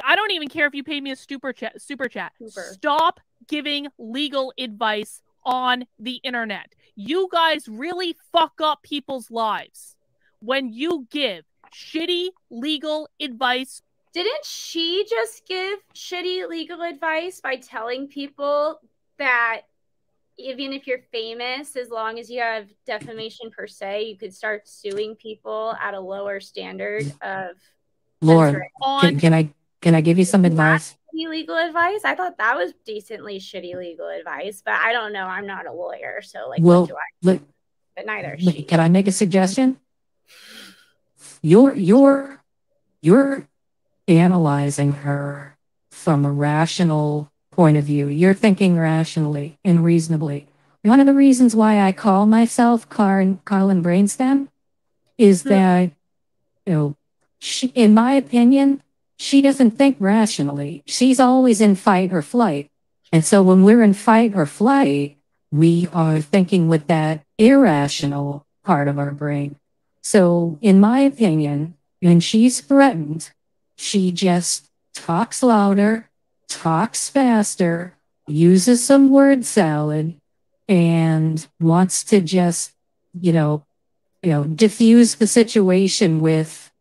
I don't even care if you paid me a super chat. Stop giving legal advice on the internet. You guys really fuck up people's lives when you give shitty legal advice. Didn't she just give shitty legal advice by telling people that even if you're famous, as long as you have defamation per se, you could start suing people at a lower standard of Lauren, can I give you some advice? Legal advice? I thought that was decently shitty legal advice, but I don't know. I'm not a lawyer, so like, well, what do I? But neither is she. Can I make a suggestion? You're analyzing her from a rational point of view. You're thinking rationally and reasonably. one of the reasons why I call myself Karlyn Brainstem is that, you know, she, in my opinion, she doesn't think rationally. She's always in fight or flight. And so when we're in fight or flight, we are thinking with that irrational part of our brain. So in my opinion, when she's threatened, she just talks louder, talks faster, uses some word salad, and wants to just, diffuse the situation with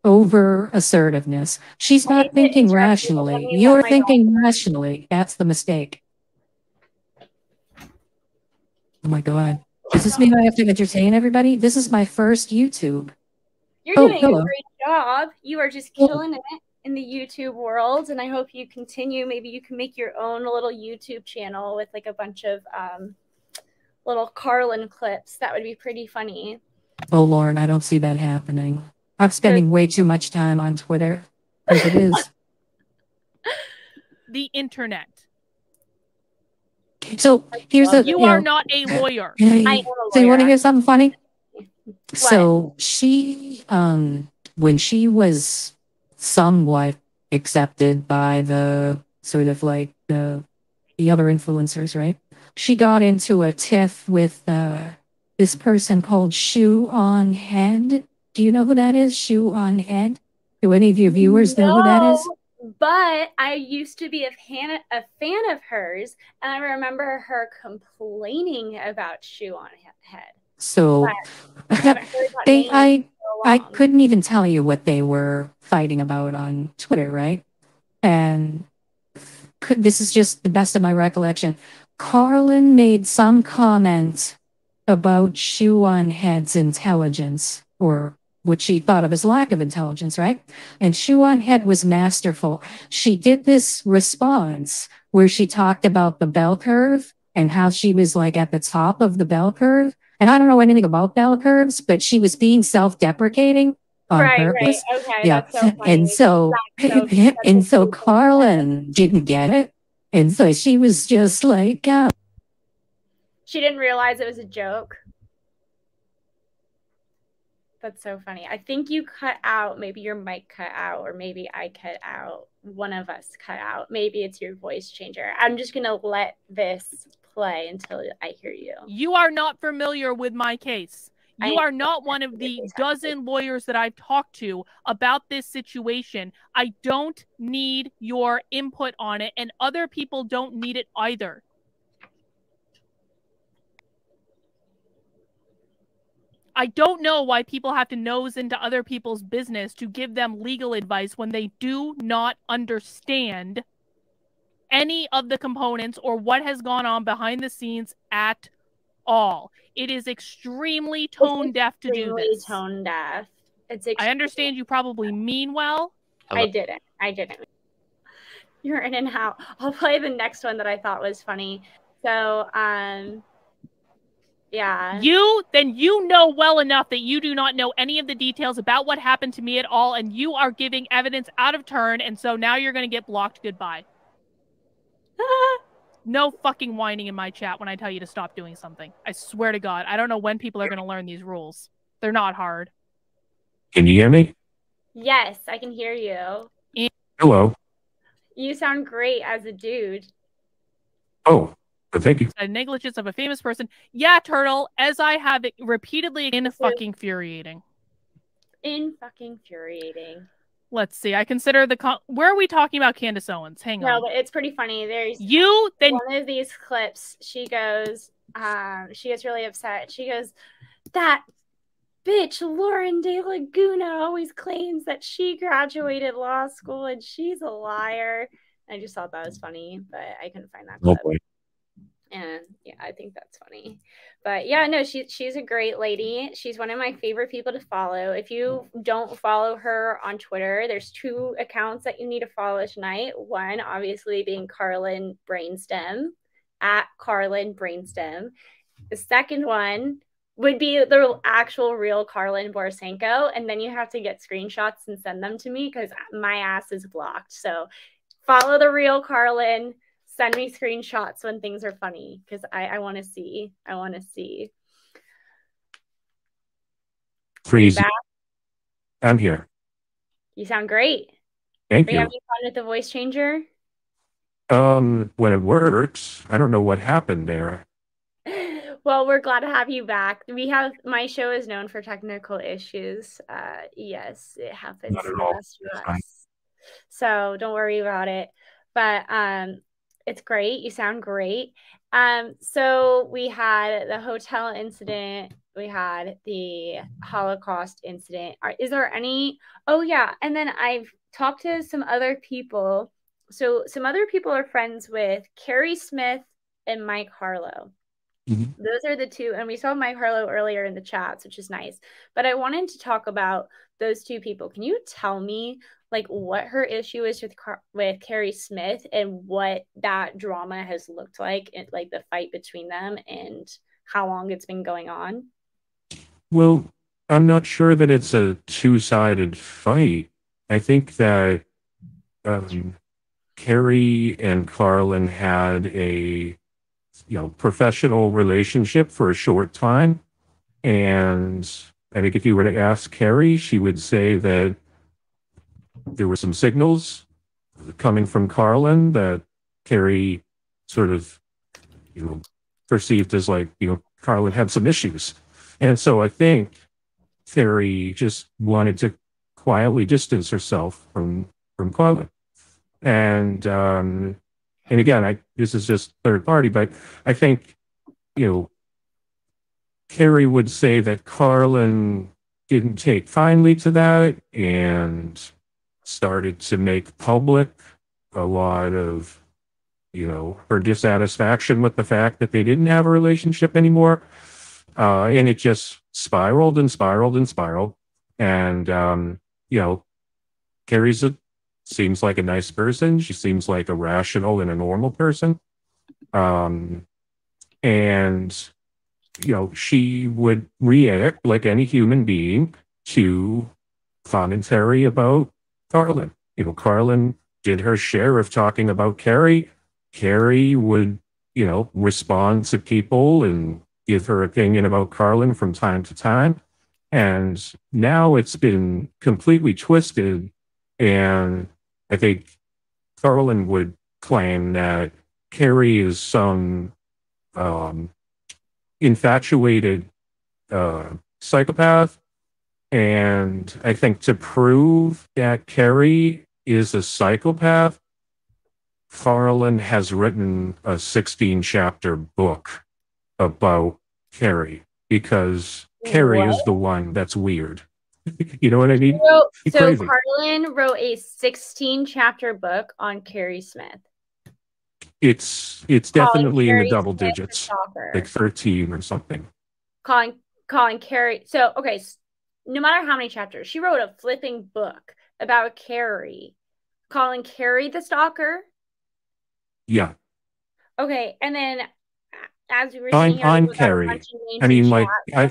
over assertiveness. She's I not hate to thinking interrupt you, but let rationally. me let You're my dog. thinking rationally. That's the mistake. Oh my God. Does this mean I have to entertain everybody? This is my first YouTube. You're Oh, doing a hello. great job. You are just killing it in the YouTube world, and I hope you continue. Maybe you can make your own little YouTube channel with like a bunch of little Karlyn clips. That would be pretty funny. Oh, Lauren, I don't see that happening. I'm spending way too much time on Twitter as it is. The internet. So here's a. You are not a lawyer. I am a So you want to lawyer. hear something funny? What? So she, when she was somewhat accepted by the sort of like the other influencers, right? She got into a tiff with this person called Shoe on Head. Do you know who that is? Shoe on Head? Do any of your viewers know who that is? But I used to be a fan of hers, and I remember her complaining about Shoe on Head. So I couldn't even tell you what they were fighting about on Twitter, right? And this is just the best of my recollection. Karlyn made some comment about Shoe on Head's intelligence, or what she thought of as lack of intelligence, right? And Shoe on Head was masterful. She did this response where she talked about the bell curve and how she was like at the top of the bell curve. And I don't know anything about bell curves, but she was being self-deprecating on purpose. Right. Okay, yeah. that's so funny. And so, and so Karlyn didn't get it. And so she was just like, she didn't realize it was a joke. That's so funny. I think you cut out, maybe your mic cut out, or maybe I cut out. One of us cut out. Maybe it's your voice changer. I'm just going to let this play until I hear you. You are not familiar with my case. You are not one of the dozen lawyers that I've talked to about this situation. I don't need your input on it, and other people don't need it either. I don't know why people have to nose into other people's business to give them legal advice when they do not understand any of the components or what has gone on behind the scenes at all. It is extremely tone deaf to do this. Tone deaf. I understand you probably mean well. I didn't. You're in and out. I'll play the next one that I thought was funny. So, yeah. You know well enough that you do not know any of the details about what happened to me at all, and you are giving evidence out of turn, and so now you're going to get blocked. Goodbye. No fucking whining in my chat when I tell you to stop doing something. I swear to God, I don't know when people are going to learn these rules. They're not hard. Can you hear me? Yes, I can hear you. Hello. You sound great as a dude. Oh, thank you. A negligence of a famous person. Yeah, Turtle, as I have repeatedly fucking infuriating. Infuriating. Let's see. I consider where are we talking about Candace Owens? Hang on. No, but it's pretty funny. There's one of these clips. She goes, she gets really upset. She goes, that bitch Lauren De Laguna always claims that she graduated law school and she's a liar. I just thought that was funny, but I couldn't find that clip. Oh boy. And yeah, I think that's funny. But yeah, no, she's a great lady. She's one of my favorite people to follow. If you don't follow her on Twitter, there's 2 accounts that you need to follow tonight. One, obviously, being Karlyn Brainstem, at Karlyn Brainstem. The second one would be the actual real Karlyn Borysenko. And then you have to get screenshots and send them to me because my ass is blocked. So follow the real Karlyn. Send me screenshots when things are funny because I want to see. I want to see. Freeze. I'm here. You sound great. Thank Are you you. having fun with the voice changer? When it works, I don't know what happened there. Well, we're glad to have you back. My show is known for technical issues. Yes, it happens Not to at the all. best of Fine. us. So don't worry about it. But it's great. You sound great. So we had the hotel incident. We had the Holocaust incident. Is there any? Oh yeah, and then I've talked to some other people. So some other people are friends with Carrie Smith and Mike Harlow. Mhm. Those are the two, and we saw Mike Harlow earlier in the chats, which is nice. But I wanted to talk about those two people. Can you tell me like what her issue is with Carrie Smith and what that drama has looked like, and like the fight between them and how long it's been going on? Well, I'm not sure that it's a two-sided fight. I think that Carrie and Karlyn had a professional relationship for a short time. And I think if you were to ask Carrie, she would say that there were some signals coming from Karlyn that Carrie sort of, perceived as like, Karlyn had some issues. And so I think Carrie just wanted to quietly distance herself from Karlyn. And again, this is just third party, but I think, Carrie would say that Karlyn didn't take kindly to that and started to make public a lot of, her dissatisfaction with the fact that they didn't have a relationship anymore. And it just spiraled and spiraled and spiraled. And, Carrie's seems like a nice person. She seems like a rational and a normal person. And she would react like any human being to commentary about Karlyn. Karlyn did her share of talking about Carrie. Carrie would, respond to people and give her opinion about Karlyn from time to time. And now it's been completely twisted. And I think Karlyn would claim that Carrie is some infatuated psychopath. And I think to prove that Carrie is a psychopath, Karlyn has written a 16-chapter book about Carrie because Carrie is the one that's weird. You know what I mean? So Karlyn wrote a 16-chapter book on Carrie Smith. It's definitely in the double digits, like 13 or something. Calling Carrie. So okay, no matter how many chapters, she wrote a flipping book about Carrie, calling Carrie the stalker. Yeah. Okay, and then as we were I'm Carrie. I mean, like, I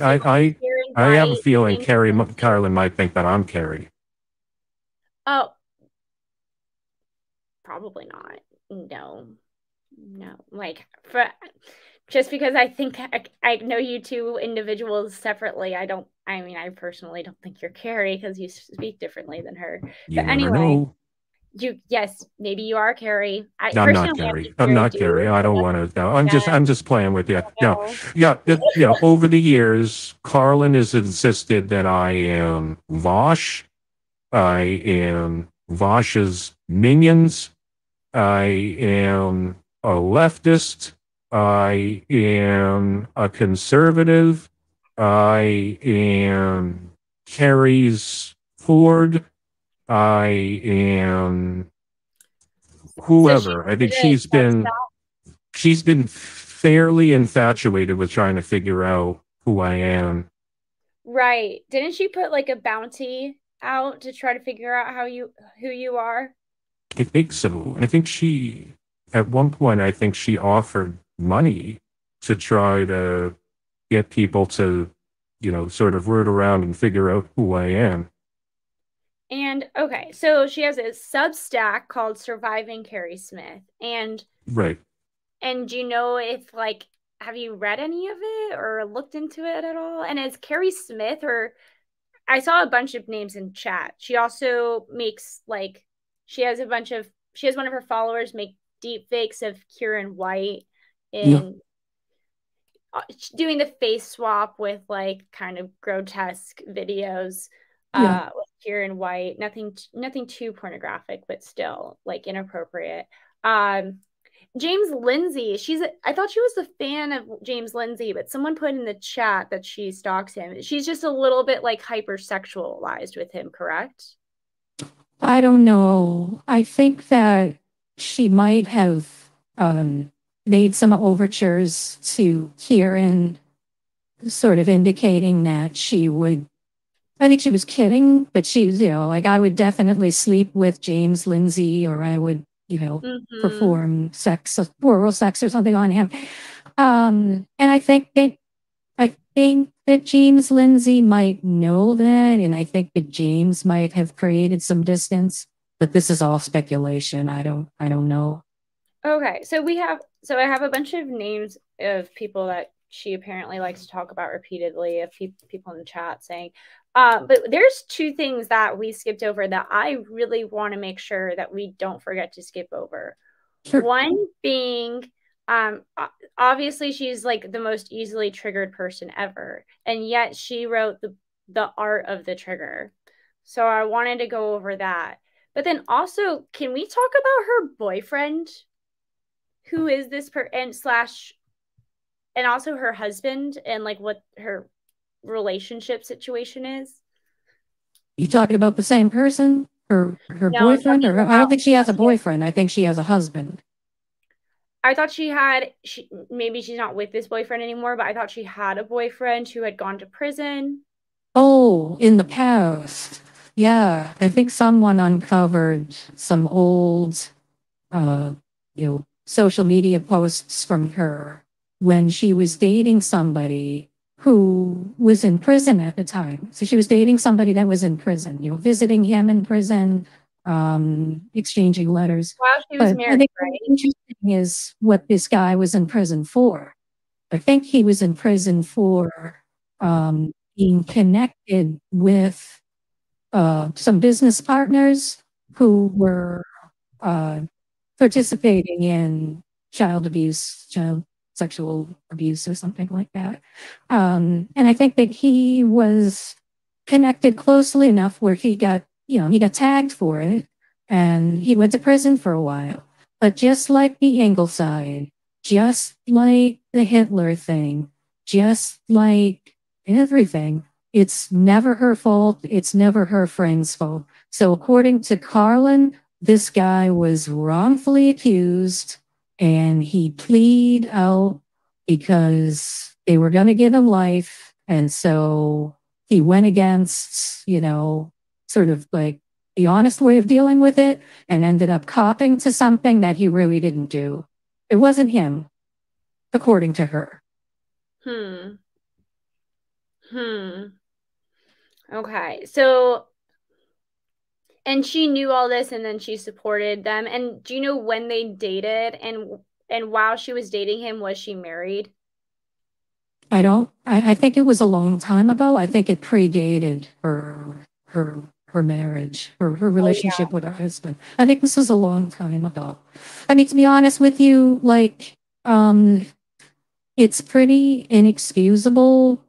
have a feeling Karlyn might think that I'm Carrie. Oh, probably not. No. Like, just because I think I know you two individuals separately, I personally don't think you're Carrie because you speak differently than her. But anyway, yes, maybe you are Carrie. I'm not Carrie. I'm not Carrie. I don't want to. No, I'm just playing with you. No, yeah. Over the years, Karlyn has insisted that I am Vosh. I am Vosh's minions. I am a leftist. I am a conservative. I am Carrie's Ford. I am whoever. I think she's been fairly infatuated with trying to figure out who I am. Right. Didn't she put like a bounty out to try to figure out who you are? I think so. I think at one point, I think she offered money to try to get people to, sort of root around and figure out who I am. And okay, so she has a Substack called Surviving Carrie Smith. And Right. And do you know if, like, have you read any of it or looked into it at all? And is Carrie Smith, or I saw a bunch of names in chat. She also makes, like, she has one of her followers make deep fakes of Kieran White Yeah. in doing the face swap with, like, kind of grotesque videos Yeah. with Kieran White. Nothing too pornographic, but still, like, inappropriate. Um James Lindsay, I thought she was a fan of James Lindsay, but someone put in the chat that she stalks him. She's just a little bit, like, hypersexualized with him, correct? I don't know. I think that she might have made some overtures to Kieran, sort of indicating that she would. I think she was kidding, but she's, like, I would definitely sleep with James Lindsay, or I would, Mm-hmm. perform oral sex or something on him. And I think that James Lindsay might know that, and I think that James might have created some distance. But this is all speculation. I don't know. Okay, so I have a bunch of names of people that she apparently likes to talk about repeatedly, of people in the chat saying, but there's two things that we skipped over that I really want to make sure that we don't forget to skip over. Sure. One being, obviously she's, like, the most easily triggered person ever, and yet she wrote the art of the trigger. So I wanted to go over that. But then also, can we talk about her boyfriend? Who is this and slash, and also her husband, and, like, what her relationship situation is? You talking about the same person? Her No, I'm boyfriend? talking Or I don't think she has a about, boyfriend. I think she has a husband. I thought maybe she's not with this boyfriend anymore, but I thought she had a boyfriend who had gone to prison. Oh, in the past. Yeah, I think someone uncovered some old, social media posts from her when she was dating somebody who was in prison at the time. So she was dating somebody that was in prison, visiting him in prison, exchanging letters. While she was But I married, think what's right? interesting is what this guy was in prison for. I think he was in prison for being connected with some business partners who were uh, participating in child sexual abuse, or something like that. And I think that he was connected closely enough where he got tagged for it, and he went to prison for a while. But just like the Ingleside, just like the Hitler thing, just like everything, it's never her fault. It's never her friend's fault. So according to Karlyn, this guy was wrongfully accused, and he pleaded out because they were going to give him life. And so he went against, sort of like the honest way of dealing with it, and ended up copping to something that he really didn't do. It wasn't him, according to her. Hmm. Hmm. Okay. So, and she knew all this, and then she supported them. And do you know when they dated? And while she was dating him, was she married? I think it was a long time ago. I think it predated her marriage, her Oh, relationship with her husband. I think this was a long time ago. I mean, to be honest with you, like, it's pretty inexcusable.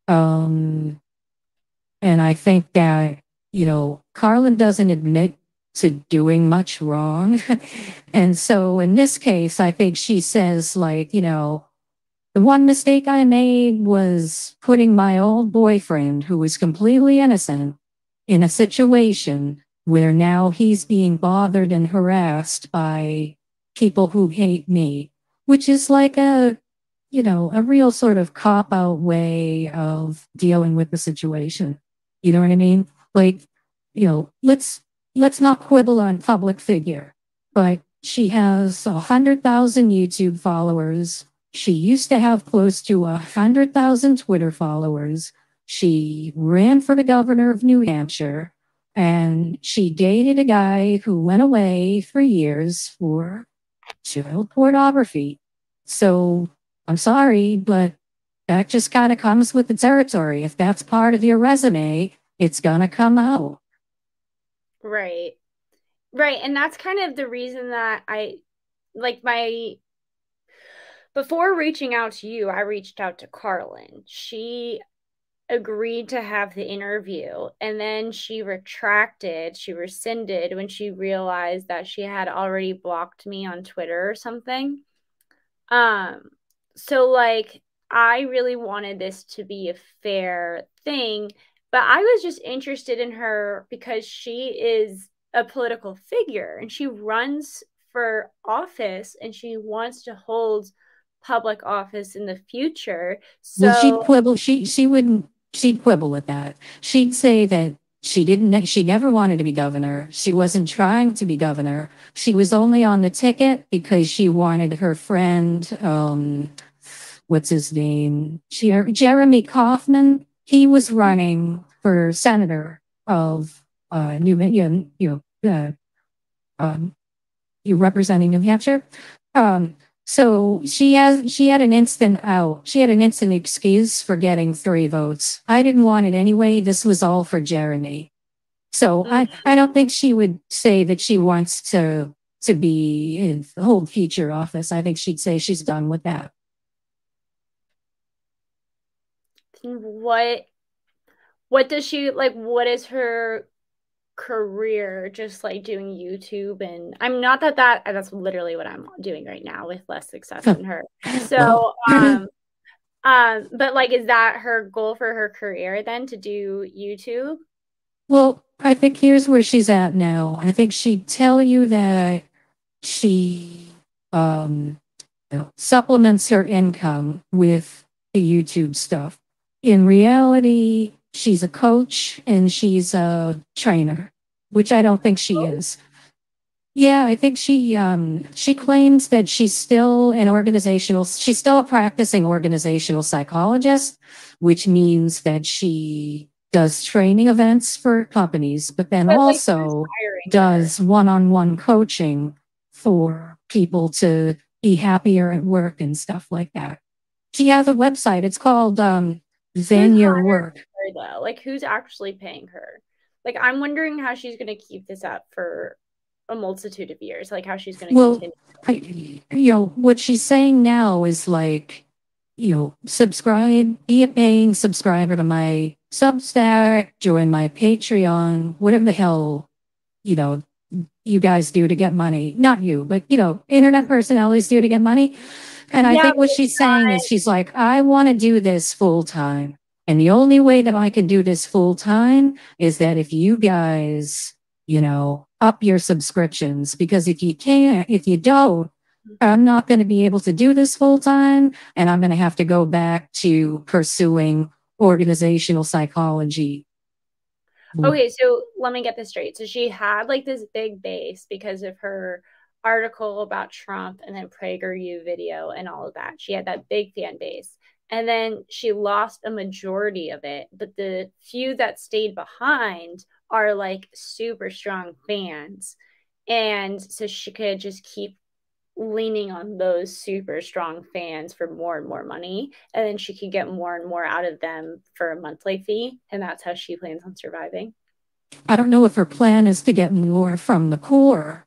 Um, and I think that, Karlyn doesn't admit to doing much wrong. And so in this case, I think she says, like, the one mistake I made was putting my old boyfriend, who was completely innocent, in a situation where now he's being bothered and harassed by people who hate me, which is like a real sort of cop out way of dealing with the situation. You know what I mean? Like, let's not quibble on public figure, but she has 100,000 YouTube followers. She used to have close to 100,000 Twitter followers. She ran for the governor of New Hampshire, and she dated a guy who went away for years for child pornography. So I'm sorry, but that just kind of comes with the territory. If that's part of your resume, it's gonna come out. Right. Right. And that's kind of the reason that I like before reaching out to you, I reached out to Karlyn. She agreed to have the interview and then she rescinded when she realized that she had already blocked me on Twitter or something. Um, so like I really wanted this to be a fair thing, but I was just interested in her because she is a political figure and she runs for office and she wants to hold public office in the future. Well, she'd So quibble. She wouldn't. She'd quibble with that. She'd say that she never wanted to be governor. She wasn't trying to be governor. She was only on the ticket because she wanted her friend, what's his name? Jeremy Kaufman. He was running for senator of New, you representing New Hampshire. So she had an instant out. She had an instant excuse for getting 3 votes. I didn't want it anyway. This was all for Jeremy. So I don't think she would say that she wants to be in the whole future office. I think she'd say she's done with that. what does she like? What is her career? Just like doing YouTube? And I'm not that's literally what I'm doing right now with less success than her. So but like, is that her goal for her career then, to do YouTube? Well, I think here's where she's at now. I think she'd tell you that she supplements her income with the YouTube stuff. In reality, she's a coach and she's a trainer, which I don't think she is. Yeah, I think she claims that she's still she's still a practicing organizational psychologist, which means that she does training events for companies, but then But like, also does one-on-one coaching for people to be happier at work and stuff like that. She has a website. It's called Zen Your Work. Her, though? Like, who's actually paying her? Like, I'm wondering how she's going to keep this up for a multitude of years. Like, how she's going to continue. What she's saying now is like, be a paying subscriber to my Substack, join my Patreon, whatever the hell, you guys do to get money. Not you, but, internet personalities do to get money. And I think what she's saying is she's like, I want to do this full time. And the only way that I can do this full time is that if you guys, up your subscriptions, because if you don't, I'm not going to be able to do this full time. And I'm going to have to go back to pursuing organizational psychology. Okay, so let me get this straight. So she had like this big base because of her article about Trump and then PragerU video and all of that. She had that big fan base. And then she lost a majority of it, but the few that stayed behind are like super strong fans. And so she could just keep leaning on those super strong fans for more and more money, and then she could get more and more out of them for a monthly fee, and that's how she plans on surviving. I don't know if her plan is to get more from the core.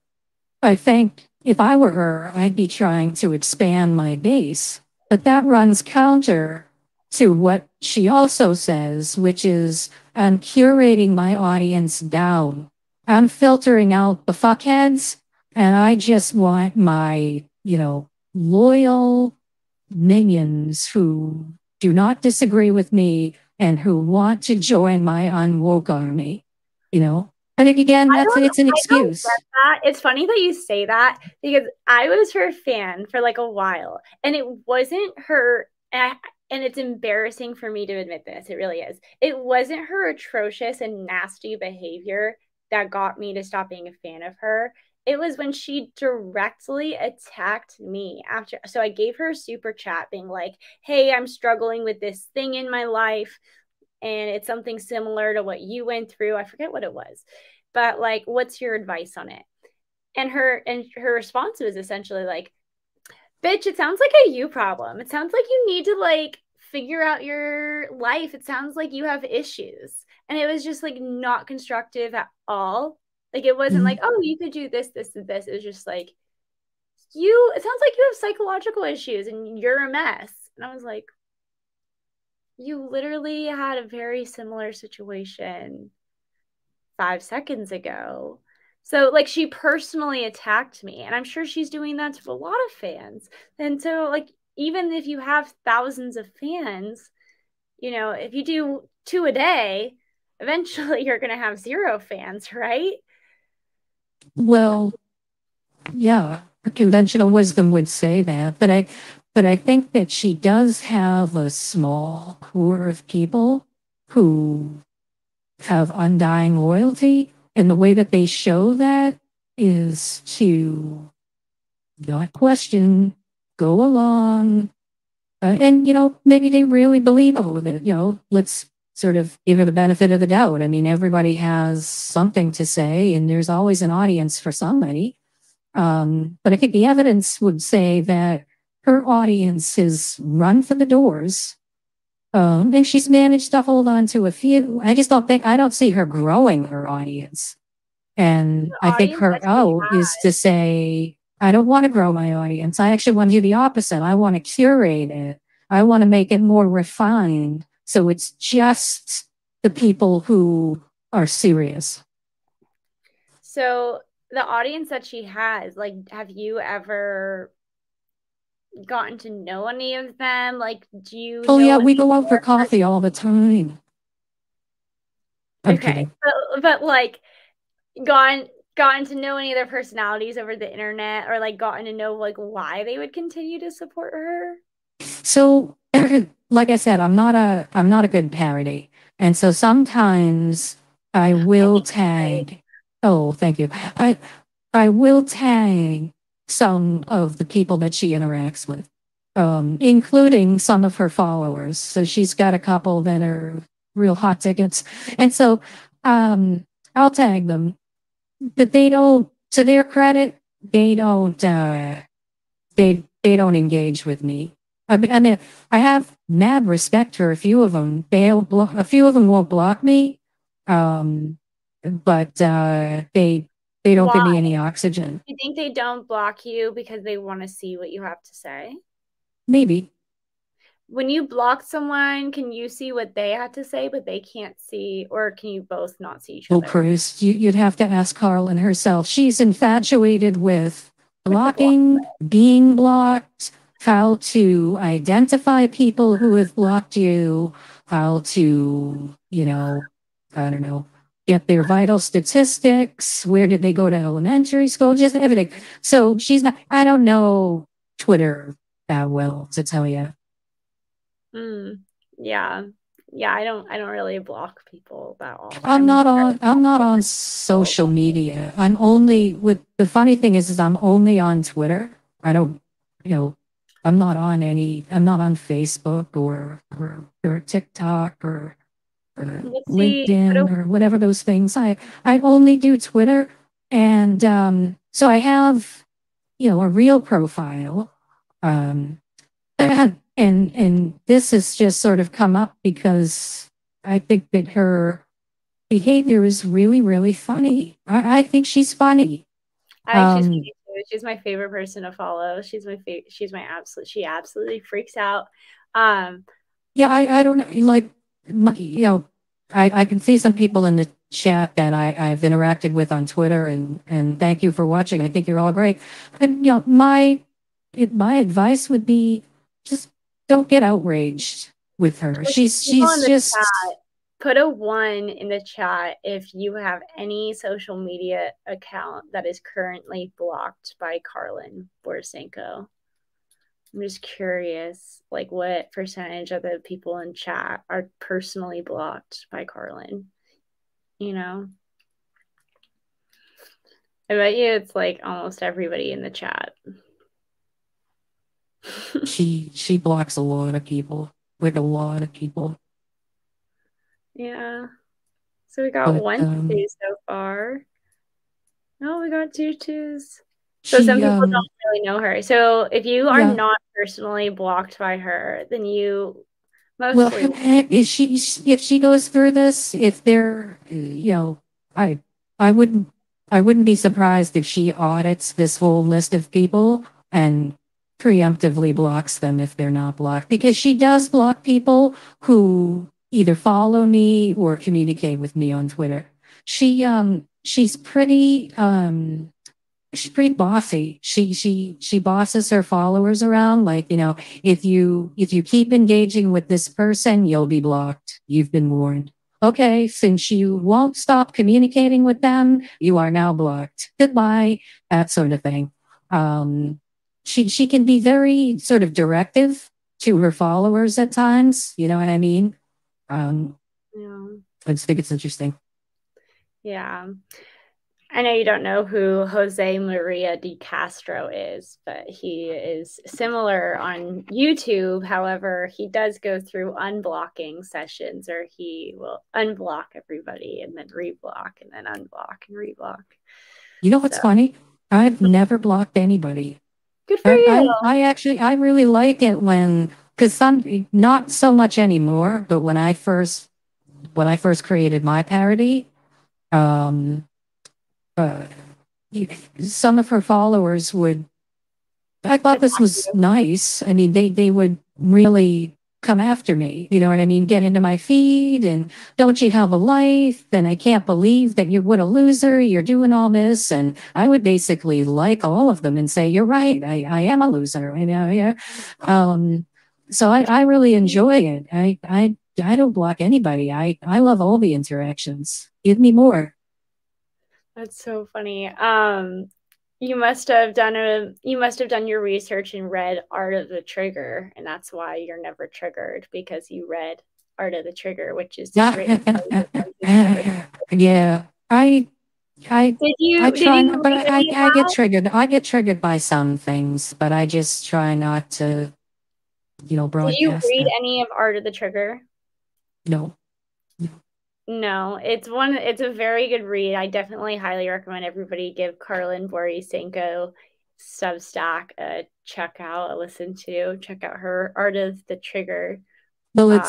I think if I were her, I'd be trying to expand my base, but that runs counter to what she also says, which is I'm curating my audience down. I'm filtering out the fuckheads, and I just want my, loyal minions who do not disagree with me and who want to join my unwoke army, And again, it's an excuse. It's funny that you say that because I was her fan for like a while, and it wasn't her. And it's embarrassing for me to admit this. It really is. It wasn't her atrocious and nasty behavior that got me to stop being a fan of her. It was when she directly attacked me after. So I gave her a super chat being like, hey, I'm struggling with this thing in my life, and it's something similar to what you went through. I forget what it was, but like, what's your advice on it? And her response was essentially like, bitch, it sounds like a you problem. It sounds like you need to like figure out your life. It sounds like you have issues. And it was just like not constructive at all. Like it wasn't like, oh, you could do this, this, and this. It was just like, it sounds like you have psychological issues and you're a mess. And I was like, you literally had a very similar situation 5 seconds ago. So, like, she personally attacked me, and I'm sure she's doing that to a lot of fans. And so, like, even if you have thousands of fans, if you do 2 a day, eventually you're going to have 0 fans, right? Well, yeah, conventional wisdom would say that, but I think that she does have a small core of people who have undying loyalty, and the way that they show that is to not question, go along, and maybe they really believe all of it. Let's sort of give her the benefit of the doubt. I mean, everybody has something to say, and there's always an audience for somebody. But I think the evidence would say that her audience has run for the doors. And she's managed to hold on to a few. I don't see her growing her audience. And I think her out is to say, I don't want to grow my audience. I actually want to do the opposite. I want to curate it. I want to make it more refined. So it's just the people who are serious. So the audience that she has, like, have you ever gotten to know any of them? Like, do you Oh, yeah, we go out for coffee all the time. I'm kidding. But like, gotten to know any of their personalities over the internet, or like gotten to know like why they would continue to support her? So, like I said, I'm not a good parody. And so sometimes I will tag. Oh, thank you. I will tag some of the people that she interacts with, including some of her followers. So she's got a couple that are real hot tickets. And so I'll tag them. But they don't, to their credit, they don't they don't engage with me. I mean, I have mad respect for a few of them. A few of them won't block me, but they don't give me any oxygen. You think they don't block you because they want to see what you have to say? Maybe. When you block someone, can you see what they had to say, but they can't see, or can you both not see each other? Well, Chris, you'd have to ask Karlyn herself. She's infatuated with blocking, being blocked, how to identify people who have blocked you, how to, I don't know, get their vital statistics, where did they go to elementary school, just everything. So I don't know Twitter that well, to tell you. Yeah. Yeah, I don't really block people that often. I'm not on social media. The funny thing is I'm only on Twitter. I don't, I'm not on Facebook or TikTok or LinkedIn or whatever those things. I only do Twitter. And so I have, a real profile. And this has just sort of come up because I think that her behavior is really, really funny. I think she's funny. She's my favorite person to follow. She absolutely freaks out. Yeah, I don't like, I can see some people in the chat that I've interacted with on Twitter, and thank you for watching. I think you're all great. And my advice would be just don't get outraged with her. She's just put a 1 in the chat if you have any social media account that is currently blocked by Karlyn Borysenko. I'm just curious, like, what percentage of the people in chat are personally blocked by Karlyn? I bet you it's like almost everybody in the chat. She blocks a lot of people, like a lot of people. Yeah. So we got Wednesday so far. Oh, we got two twos. So some people don't really know her. So if you are not personally blocked by her, then you mostly. Well, if she goes through this, if they're, I I wouldn't I wouldn't be surprised if she audits this whole list of people and preemptively blocks them if they're not blocked, because she does block people who either follow me or communicate with me on Twitter. She's pretty bossy. She bosses her followers around. Like, if you keep engaging with this person, you'll be blocked. You've been warned. Okay, since you won't stop communicating with them, you are now blocked. Goodbye. That sort of thing. She can be very sort of directive to her followers at times. You know what I mean? Yeah. I just think it's interesting. Yeah. I know you don't know who Jose Maria de Castro is, but he is similar on YouTube. However, he does go through unblocking sessions, or he will unblock everybody and then reblock and then unblock and reblock. You know what's funny? I've never blocked anybody. Good for you. I really like it because not so much anymore, but when I first created my parody, um, some of her followers I thought this was nice. I mean, they would really come after me. You know what I mean? Get into my feed and don't you have a life? And I can't believe that you're what a loser. You're doing all this. And I would basically like all of them and say, you're right. I am a loser. You know, yeah. So I really enjoy it. I don't block anybody. I love all the interactions. Give me more. That's so funny. You must have done your research and read Art of the Trigger, and that's why you're never triggered, because you read Art of the Trigger, which is yeah. I get triggered. I get triggered by some things, but I just try not to, broadcast. Did you read any of Art of the Trigger? No. No, it's a very good read. I definitely highly recommend everybody give Karlyn Borysenko Substack a check out, check out her Art of the Trigger. Well, I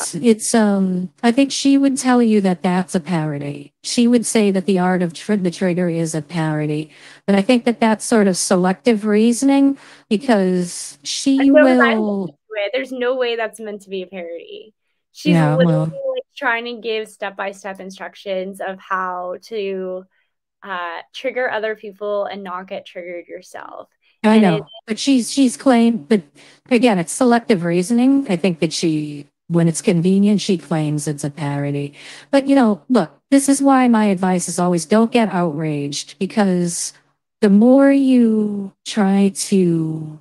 think she would tell you that that's a parody. She would say that the Art of the Trigger is a parody. But I think that that's sort of selective reasoning, because she will. There's no way that's meant to be a parody. She's literally trying to give step-by-step instructions of how to trigger other people and not get triggered yourself. I know, but she's claimed, but again, it's selective reasoning. I think that when it's convenient, she claims it's a parody. But look, this is why my advice is always don't get outraged, because the more you try to,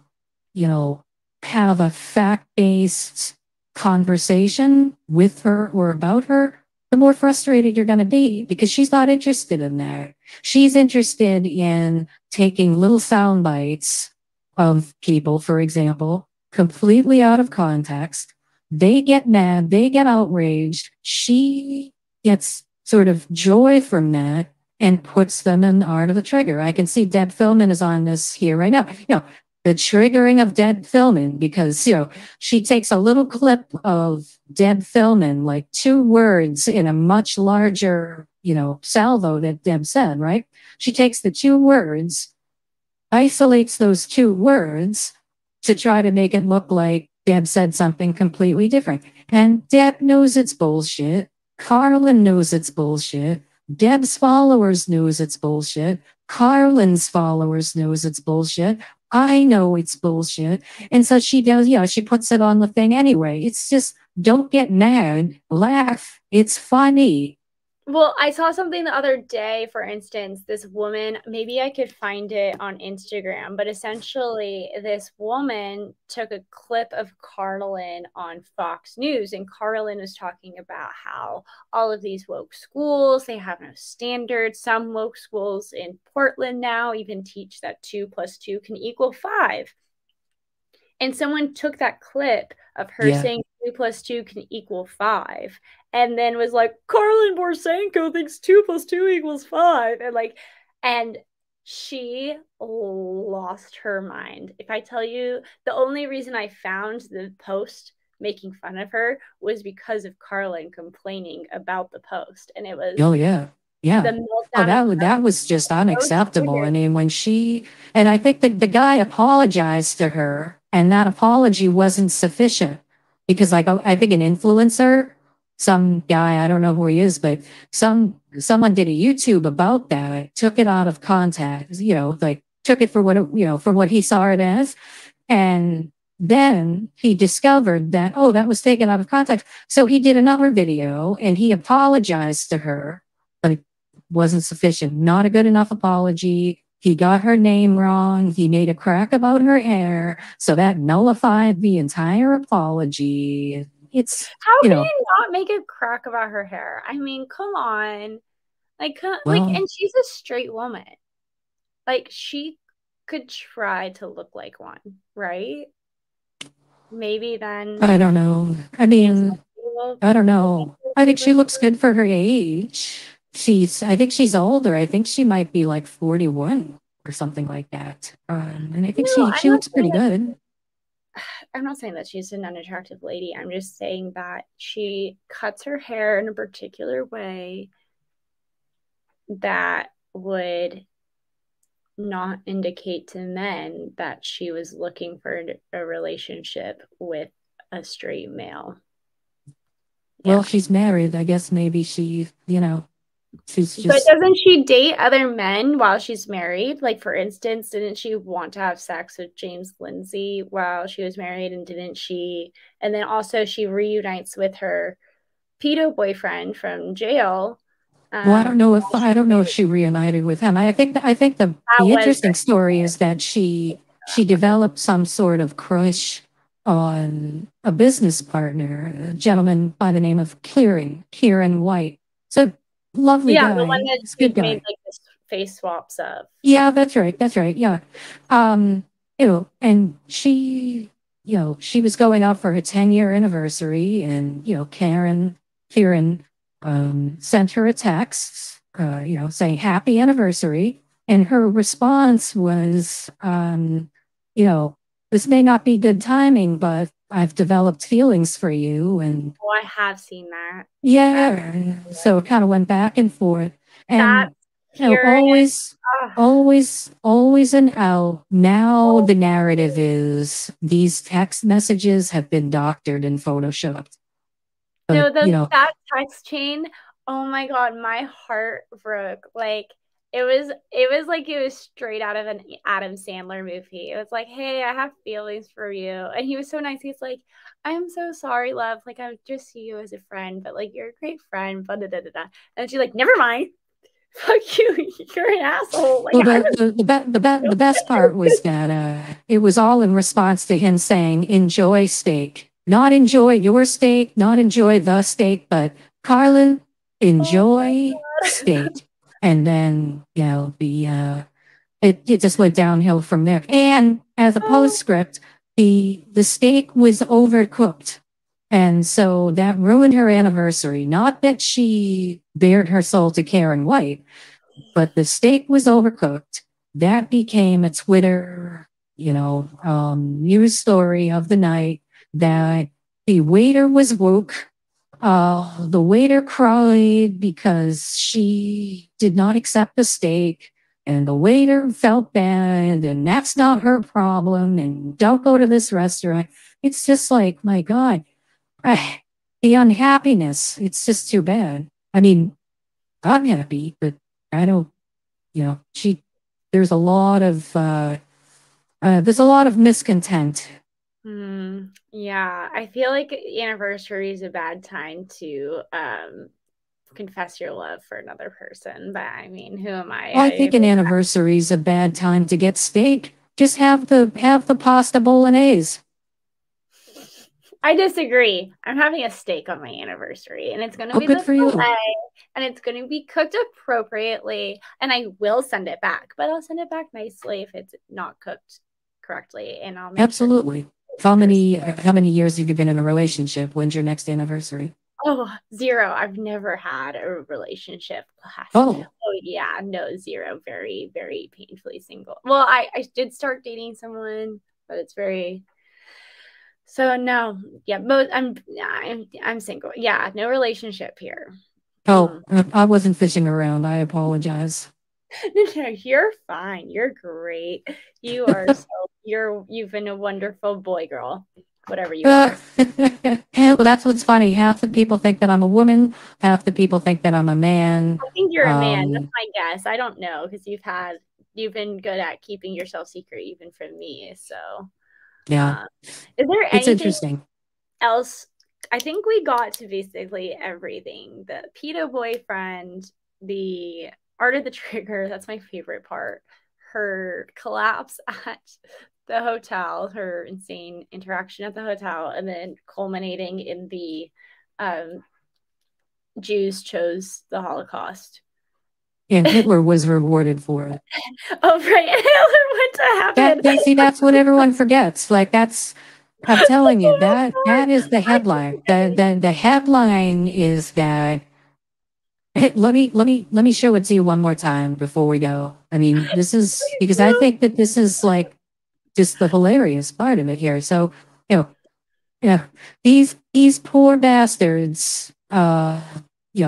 have a fact-based conversation with her or about her, the more frustrated you're going to be, because she's not interested in that. She's interested in taking little sound bites of people, for example, completely out of context. They get mad, they get outraged. She gets sort of joy from that and puts them in the Art of the Trigger. I can see Deb Philman is on this here right now. The triggering of Deb Philman, because, she takes a little clip of Deb Philman, like 2 words in a much larger, salvo that Deb said, right? She takes the 2 words, isolates those 2 words to try to make it look like Deb said something completely different. And Deb knows it's bullshit. Karlyn knows it's bullshit. Deb's followers knows it's bullshit. Karlyn's followers knows it's bullshit. I know it's bullshit. And so she does, she puts it on the thing anyway. It's just, don't get mad, laugh. It's funny. Well, I saw something the other day, for instance, this woman, maybe I could find it on Instagram, but essentially this woman took a clip of Karlyn on Fox News, and Karlyn was talking about how all of these woke schools, they have no standards. Some woke schools in Portland now even teach that 2 + 2 can equal 5. And someone took that clip of her saying 2 + 2 can equal 5, and then was like, Karlyn Borysenko thinks 2 + 2 = 5. And She lost her mind. If I tell you, the only reason I found the post making fun of her was because of Karlyn complaining about the post. And it was Oh yeah. Yeah. the Oh, meltdown of that was just unacceptable. I so mean, and I think that the guy apologized to her, and that apology wasn't sufficient because, like, I think an influencer, some guy, I don't know who he is, but someone did a YouTube about that, took it out of context, like took it for what for what he saw it as, and then he discovered that, oh, that was taken out of context. So he did another video and he apologized to her, but it wasn't sufficient. Not a good enough apology. He got her name wrong. He made a crack about her hair. So that nullified the entire apology. It's, how can you not make a crack about her hair? I mean, come on. Like, and she's a straight woman. Like, she could try to look like one, right? Maybe then. I don't know. I mean, I don't know. I think she looks good for her age. I think she's older. I think she might be like 41 or something like that. And I think she looks pretty good. I'm not saying that she's an unattractive lady. I'm just saying that she cuts her hair in a particular way that would not indicate to men that she was looking for a relationship with a straight male. Well, she's married. I guess maybe she's just. But doesn't she date other men while she's married? Like, for instance, didn't she want to have sex with James Lindsay while she was married? And didn't she? And then also she reunites with her pedo boyfriend from jail. Well, I don't know if she reunited with him. I think the interesting story is that she developed some sort of crush on a business partner, a gentleman by the name of Kieran White. So lovely guy. The one that she made like this face swaps of. Yeah, that's right. Yeah. And she was going out for her 10-year anniversary, and Kieran sent her a text, saying happy anniversary. And her response was, this may not be good timing, but I've developed feelings for you. And I have seen that. Yeah. So it kind of went back and forth. And always an L. Now the narrative is these text messages have been doctored and photoshopped. But, that text chain, oh my God, my heart broke. Like, it was like it was straight out of an Adam Sandler movie. It was like, hey, I have feelings for you. And he was so nice. He's like, I'm so sorry, love. Like, I just see you as a friend, but like, you're a great friend. Blah, blah, blah, blah. And she's like, never mind. Fuck you. You're an asshole. Like, well, the best part was that it was all in response to him saying, enjoy steak. Not enjoy your steak, not enjoy the steak, but Karlyn, enjoy steak. And then, it just went downhill from there. And as a postscript, the steak was overcooked. And so that ruined her anniversary. Not that she bared her soul to Kieran White, but the steak was overcooked. That became a Twitter, news story of the night, that the waiter was woke. The waiter cried because she did not accept the steak, and the waiter felt bad, and that's not her problem, and don't go to this restaurant. It's just like, my God, the unhappiness. It's just too bad. I mean, I'm happy, but I don't, there's a lot of miscontent. Yeah, I feel like anniversary is a bad time to confess your love for another person. But I mean, who am I? I think an anniversary is a bad time to get steak. Just have the pasta bolognese. I disagree. I'm having a steak on my anniversary, and it's going to be good for you. And it's going to be cooked appropriately, and I will send it back, but I'll send it back nicely if it's not cooked correctly, and I'll make absolutely. Sure. How many years have you been in a relationship? When's your next anniversary? Oh, zero. I've never had a relationship last. Oh, Oh yeah, no, zero. Very, very painfully single. Well, I did start dating someone, but it's very so no. Yeah, most I'm single. Yeah, no relationship here. oh, I wasn't fishing around. I apologize. No, you're fine. You're great. You are so you've been a wonderful boy, girl. Whatever you are. Well, that's what's funny. Half the people think that I'm a woman. Half the people think that I'm a man. I think you're a man. That's my guess. I don't know because you've been good at keeping yourself secret even from me. So, Yeah, is there it's anything interesting. else? I think we got to basically everything. The pedo boyfriend, the art of the trigger. That's my favorite part. Her collapse at the hotel, her insane interaction at the hotel, and then culminating in the um, Jews chose the Holocaust. And Hitler was rewarded for it. Oh, right. Hitler went to heaven. See, that's what everyone forgets. Like I'm telling you, that is the headline. The headline is that. Hey, let me show it to you one more time before we go. I mean, this is because I think that this is like just the hilarious part of it here. So, you know, yeah, these poor bastards,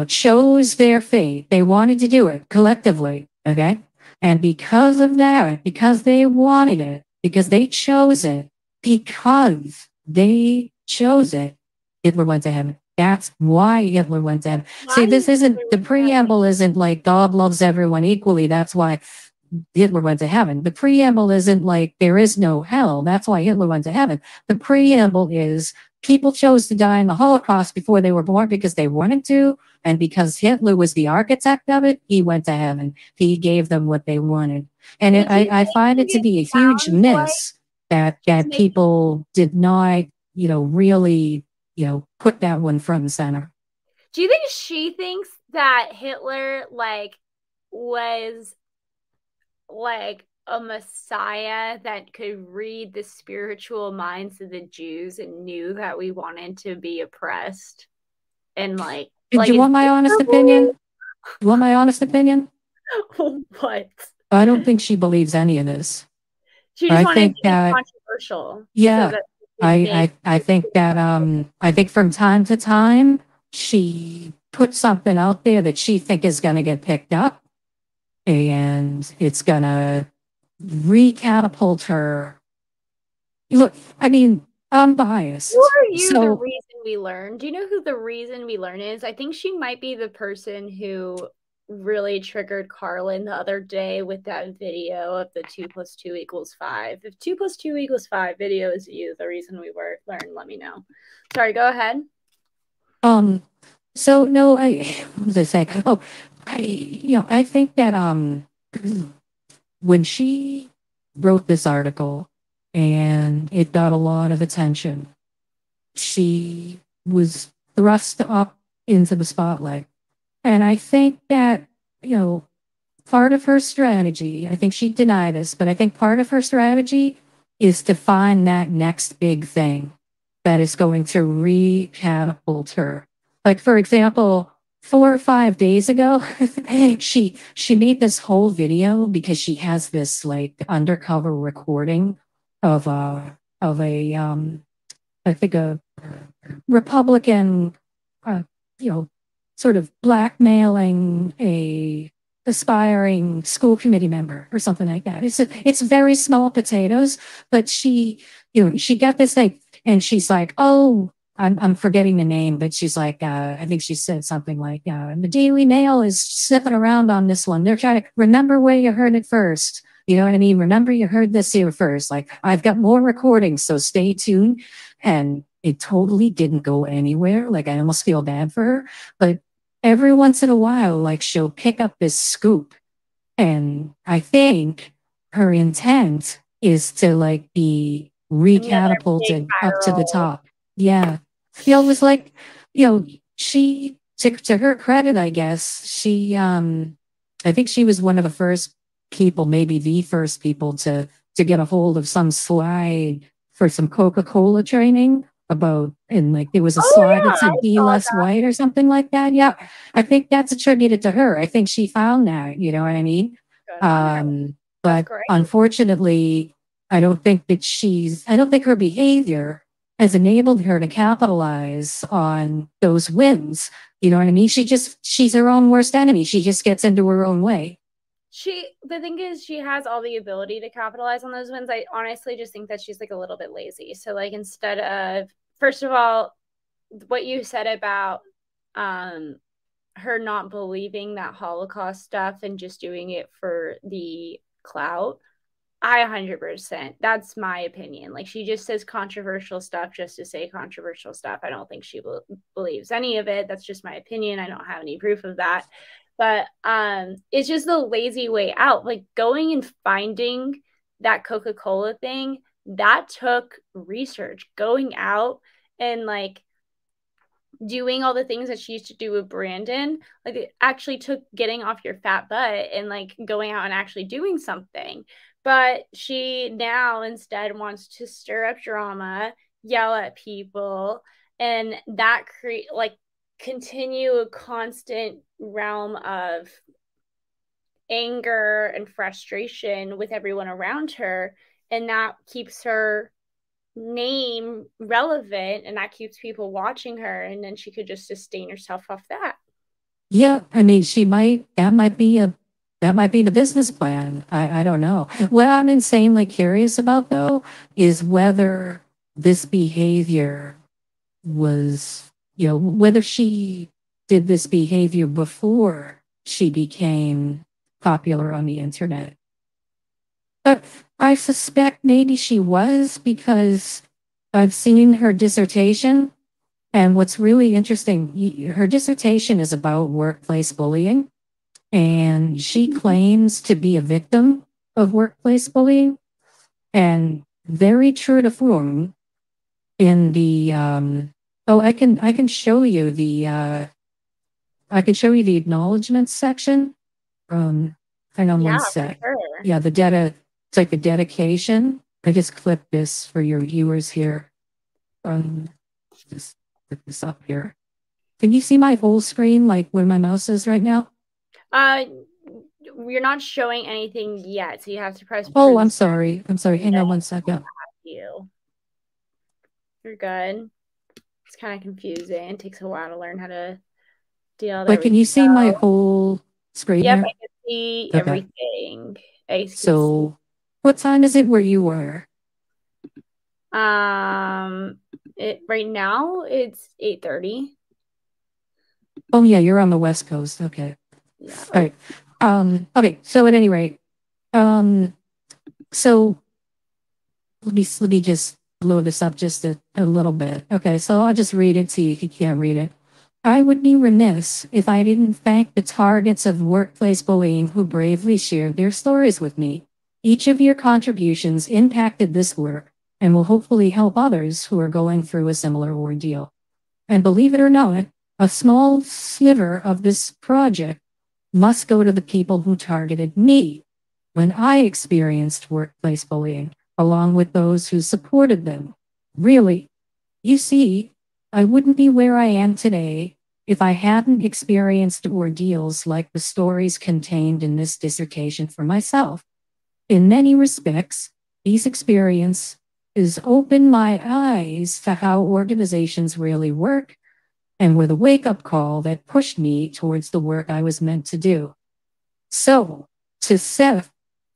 chose their fate. They wanted to do it collectively, okay? And because of that, because they wanted it, because they chose it, Hitler went to heaven. That's why Hitler went to heaven. See, this isn't the preamble. Isn't like God loves everyone equally. That's why Hitler went to heaven. The preamble isn't like there is no hell. That's why Hitler went to heaven. The preamble is people chose to die in the Holocaust before they were born because they wanted to. And because Hitler was the architect of it, he went to heaven. He gave them what they wanted. And I find it to be a huge miss that people did not, really, put that one front and center. Do you think she thinks that Hitler was like a messiah that could read the spiritual minds of the Jews and knew that we wanted to be oppressed? And do you want my honest opinion? You want my honest opinion? What? I don't think she believes any of this. She just wanted to be controversial. Yeah. So I think that I think from time to time she puts something out there that she think is gonna get picked up and it's gonna recatapult her. Look, I mean, I'm biased. Who are you the reason we learn? Do you know who the reason we learn is? I think she might be the person who really triggered Karlyn the other day with that video of the 2 + 2 = 5. If 2 + 2 = 5 video is you, the reason we learned, let me know. Sorry, go ahead. So no, what was I saying? Oh, I think that when she wrote this article and it got a lot of attention, she was thrust up into the spotlight. And I think that, part of her strategy, I think she denied this, but I think part of her strategy is to find that next big thing that is going to recatapult her. Like, for example, 4 or 5 days ago, she made this whole video because she has this like undercover recording of a I think a Republican, sort of blackmailing a aspiring school committee member or something like that. It's very small potatoes, but she got this thing and she's like, oh, I'm forgetting the name, but she's like, I think she said something like, the Daily Mail is sniffing around on this one. They're trying to remember where you heard it first. You know what I mean? Remember you heard this here first. Like, I've got more recordings, so stay tuned. And it totally didn't go anywhere. Like, I almost feel bad for her. But every once in a while, like, she'll pick up this scoop. And I think her intent is to, like, be recatapulted up to the top. Yeah. It was like, she, to her credit, I guess, I think she was one of the first people, maybe the first people to get a hold of some slide for some Coca-Cola training. about, and like there was a Oh, slide yeah, that said I be saw less that. white or something like that. Yeah. I think that's attributed to her. I think she found that, you know what I mean? Good on her. That's But great. unfortunately, I don't think her behavior has enabled her to capitalize on those wins. You know what I mean? She's her own worst enemy. She just gets into her own way. The thing is, she has all the ability to capitalize on those wins. I honestly just think that she's like a little bit lazy. So like, instead of, first of all, what you said about her not believing that Holocaust stuff and just doing it for the clout, I 100%. That's my opinion. Like, she just says controversial stuff just to say controversial stuff. I don't think she believes any of it. That's just my opinion. I don't have any proof of that. But it's just the lazy way out. Like, going and finding that Coca-Cola thing, that took research. Going out and like doing all the things that she used to do with Brandon, like, it actually took getting off your fat butt and like going out and actually doing something. But she now instead wants to stir up drama, yell at people, and that create like continue a constant realm of anger and frustration with everyone around her, and that keeps her name relevant, and that keeps people watching her, and then she could just sustain herself off that. Yeah, I mean, that might be the business plan. I don't know. What I'm insanely curious about though is whether this behavior was, whether she did this behavior before she became popular on the internet. But I suspect maybe she was, because I've seen her dissertation. And what's really interesting, her dissertation is about workplace bullying. And she claims to be a victim of workplace bullying. And very true to form in the, I can show you the acknowledgments section. Hang on Yeah, one for sec. sure. Yeah, it's like a dedication. I just clipped this for your viewers here. Just put this up here. Can you see my whole screen, like where my mouse is right now? You're not showing anything yet, so you have to press. Oh, I'm sorry. Hang on one second. You're good. It's kind of confusing. It takes a while to learn how to deal. But can you see my whole screen? Yep, here? I can see Okay. everything. So, what time is it where you were? Right now it's 8:30. Oh yeah, you're on the West Coast. Okay. Yeah. All right. Okay. So at any rate, so let me just blow this up just a little bit. Okay. So I'll just read it, see if you can't read it. I would be remiss if I didn't thank the targets of workplace bullying who bravely shared their stories with me. Each of your contributions impacted this work and will hopefully help others who are going through a similar ordeal. And believe it or not, a small sliver of this project must go to the people who targeted me when I experienced workplace bullying, along with those who supported them. Really, you see, I wouldn't be where I am today if I hadn't experienced ordeals like the stories contained in this dissertation for myself. In many respects, these experiences opened my eyes to how organizations really work, and were the wake-up call that pushed me towards the work I was meant to do. So, to Seth,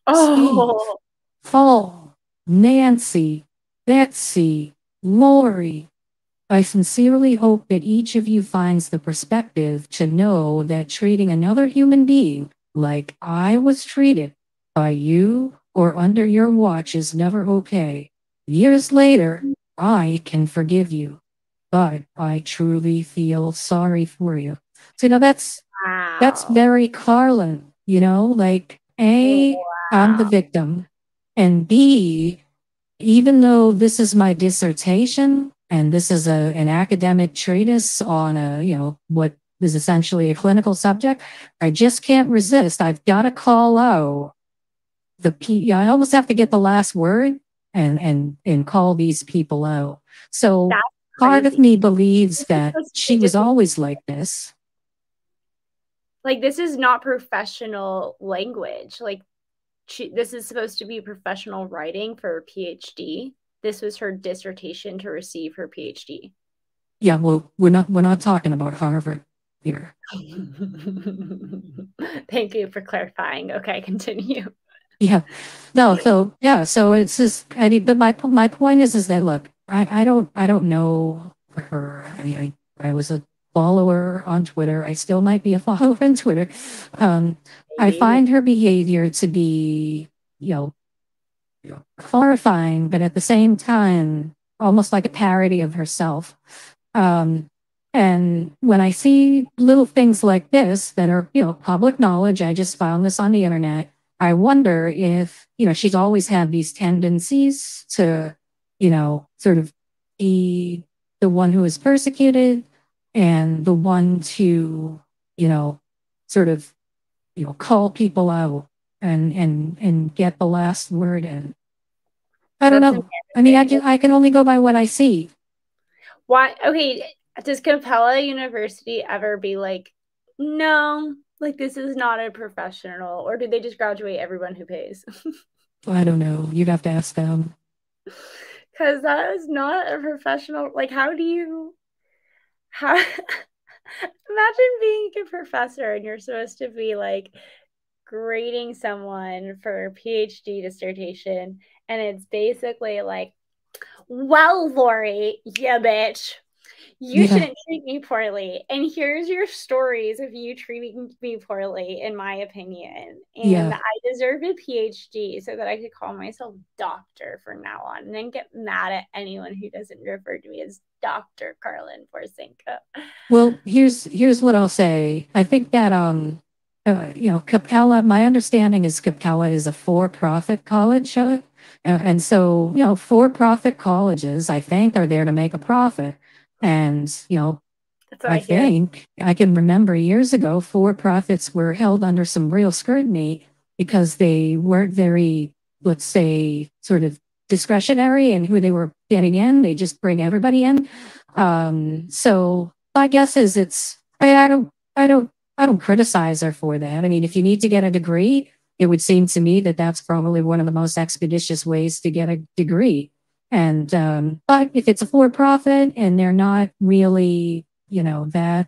Steve, Paul, Nancy, Betsy, Lori, I sincerely hope that each of you finds the perspective to know that treating another human being like I was treated by you or under your watch is never okay. Years later, I can forgive you, but I truly feel sorry for you. So, that's very Karlyn, like A, I'm the victim, and B, even though this is my dissertation and this is an academic treatise on what is essentially a clinical subject, I just can't resist. I've got to call out I almost have to get the last word and call these people out. So that's part of crazy. me believes that she was always like this. Like, this is not professional language. Like, this is supposed to be professional writing for a PhD. This was her dissertation to receive her PhD. Yeah, well, we're not talking about Harvard here. Thank you for clarifying. Okay, continue. Yeah, no, so it's just, I mean, but my point is that, look, I don't know her. I mean, I was a follower on Twitter. I still might be a follower on Twitter. I find her behavior to be, horrifying, but at the same time, almost like a parody of herself. Um, and when I see little things like this that are, public knowledge, I just found this on the internet. I wonder if, she's always had these tendencies to, sort of be the one who is persecuted and the one to, sort of, call people out and get the last word in. I don't know. I mean, I can only go by what I see. Why? Okay, does Capella University ever be like, no, like this is not a professional, or do they just graduate everyone who pays? I don't know. You'd have to ask them. Because that is not a professional. Like, how imagine being a professor and you're supposed to be like grading someone for a PhD dissertation, and it's basically like, well, Lori, yeah, bitch, you shouldn't treat me poorly. And here's your stories of you treating me poorly, in my opinion. And I deserve a PhD so that I could call myself doctor from now on, and then get mad at anyone who doesn't refer to me as Dr. Karlyn Borysenko. Well, here's what I'll say. I think that Capella, my understanding is Capella is a for-profit college. And so, for-profit colleges, I think, are there to make a profit. And, I think I can remember years ago, for-profits were held under some real scrutiny because they weren't very, let's say, sort of discretionary in who they were getting in. They just bring everybody in. So my guess is I don't criticize her for that. I mean, if you need to get a degree, it would seem to me that that's probably one of the most expeditious ways to get a degree. And but if it's a for-profit and they're not really, that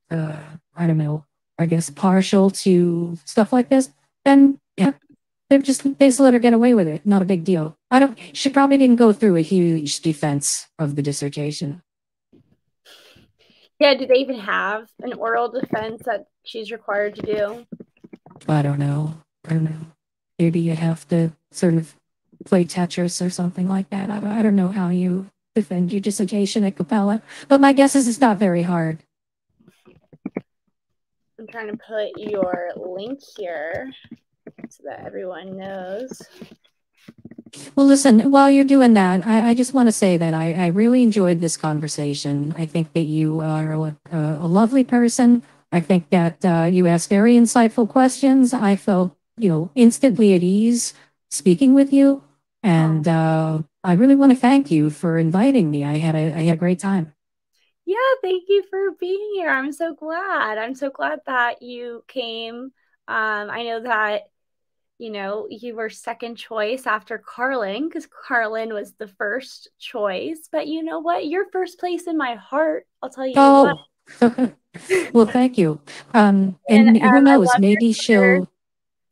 I don't know, I guess partial to stuff like this, then yeah, they just let her get away with it. Not a big deal. She probably didn't go through a huge defense of the dissertation. Yeah, do they even have an oral defense that she's required to do? I don't know. Maybe you have to sort of play Tetris or something like that. I don't know how you defend your dissertation at Capella, but my guess is it's not very hard. I'm trying to put your link here so that everyone knows. Well, listen, while you're doing that, I just want to say that I really enjoyed this conversation. I think that you are a lovely person. I think that you asked very insightful questions. I felt, instantly at ease speaking with you. And I really want to thank you for inviting me. I had a great time. Yeah, thank you for being here. I'm so glad. I'm so glad that you came. I know that you were second choice after Karlyn, because Karlyn was the first choice. But you know what? You're first place in my heart. I'll tell you what. Well, thank you. And who knows? Maybe she'll.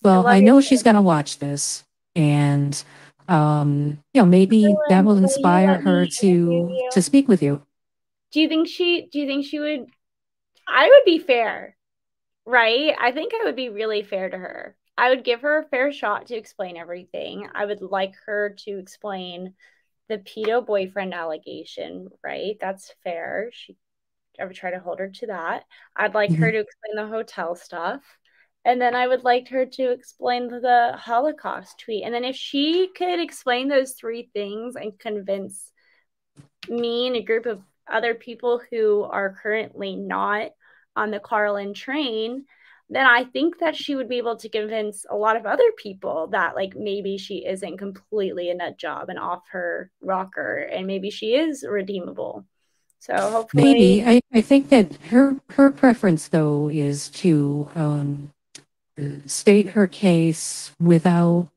Well, I know she's gonna watch this, and maybe that will inspire her to speak with you. Do you think she would? I would be fair, right? I think I would be really fair to her. I would give her a fair shot to explain everything. I would like her to explain the pedo boyfriend allegation, right? That's fair. I would try to hold her to that. I'd like her to explain the hotel stuff. And then I would like her to explain the Holocaust tweet. And then if she could explain those three things and convince me and a group of other people who are currently not on the Karlyn train, then I think that she would be able to convince a lot of other people that like maybe she isn't completely a nut job and off her rocker, and maybe she is redeemable. So hopefully, maybe I think that her preference though is to state her case without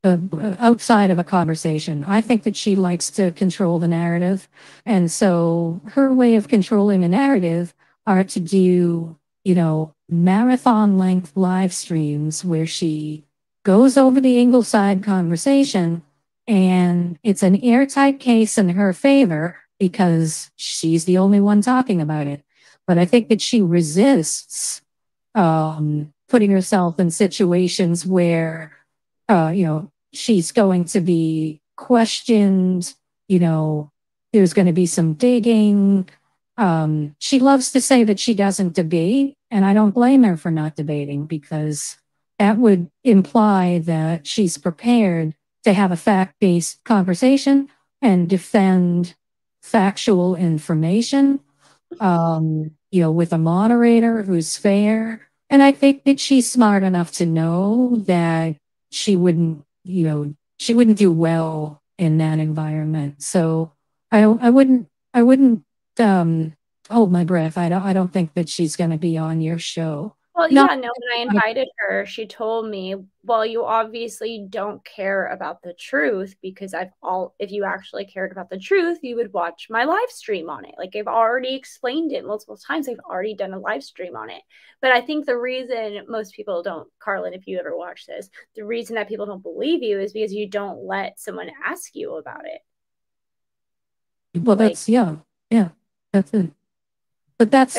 outside of a conversation. I think that she likes to control the narrative. And so her way of controlling the narrative are to do, marathon length live streams where she goes over the Ingleside conversation and it's an airtight case in her favor because she's the only one talking about it. But I think that she resists putting herself in situations where she's going to be questioned, there's going to be some digging. She loves to say that she doesn't debate, and I don't blame her for not debating because that would imply that she's prepared to have a fact-based conversation and defend factual information, with a moderator who's fair. And I think that she's smart enough to know that she wouldn't, she wouldn't do well in that environment. So I wouldn't hold my breath. I don't think that she's going to be on your show. well, No, yeah, no, when I invited her, she told me, well, you obviously don't care about the truth because if you actually cared about the truth, you would watch my live stream on it. Like I've already explained it multiple times. I've already done a live stream on it. But I think the reason most people don't, Karlyn, if you ever watch this, the reason that people don't believe you is because you don't let someone ask you about it. well, that's that's it. But that's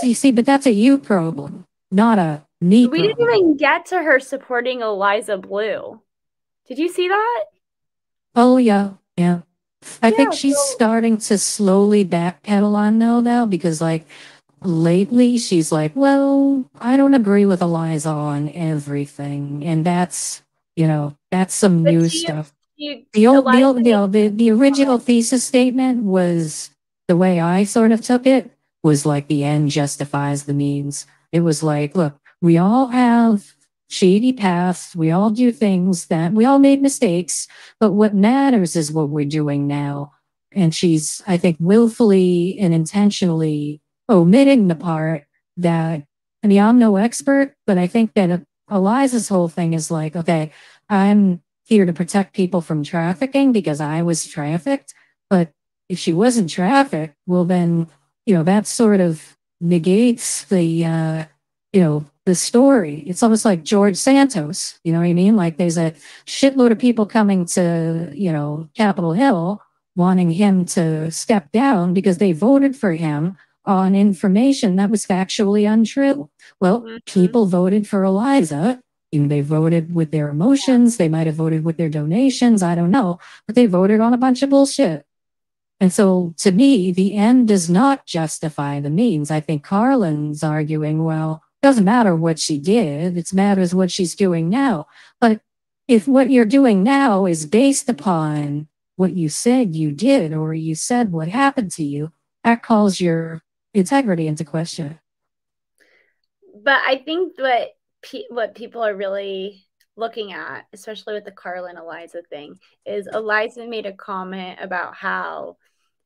a you problem, not a me We didn't problem. even get to her supporting Eliza Blue. Did you see that? Oh yeah. I think she's starting to slowly backpedal on now because like lately she's like, well, I don't agree with Eliza on everything, and that's some new stuff. The original thesis statement was the way I sort of took it was like the end justifies the means. It was like, look, we all have shady paths. We all do things that we all made mistakes, but what matters is what we're doing now. And she's, I think, willfully and intentionally omitting the part that, I mean, I'm no expert, but I think that Eliza's whole thing is like, okay, I'm here to protect people from trafficking because I was trafficked. But if she wasn't trafficked, well, then, that sort of negates the story. It's almost like George Santos, you know what I mean? Like there's a shitload of people coming to, Capitol Hill wanting him to step down because they voted for him on information that was factually untrue. Well, people voted for Eliza. They voted with their emotions. They might have voted with their donations. I don't know. But they voted on a bunch of bullshit. And so to me, the end does not justify the means. I think Karlyn's arguing, well, it doesn't matter what she did. It matters what she's doing now. But if what you're doing now is based upon what you said you did, or you said what happened to you, that calls your integrity into question. But I think what people are really looking at, especially with the Karlyn Eliza thing, is Eliza made a comment about how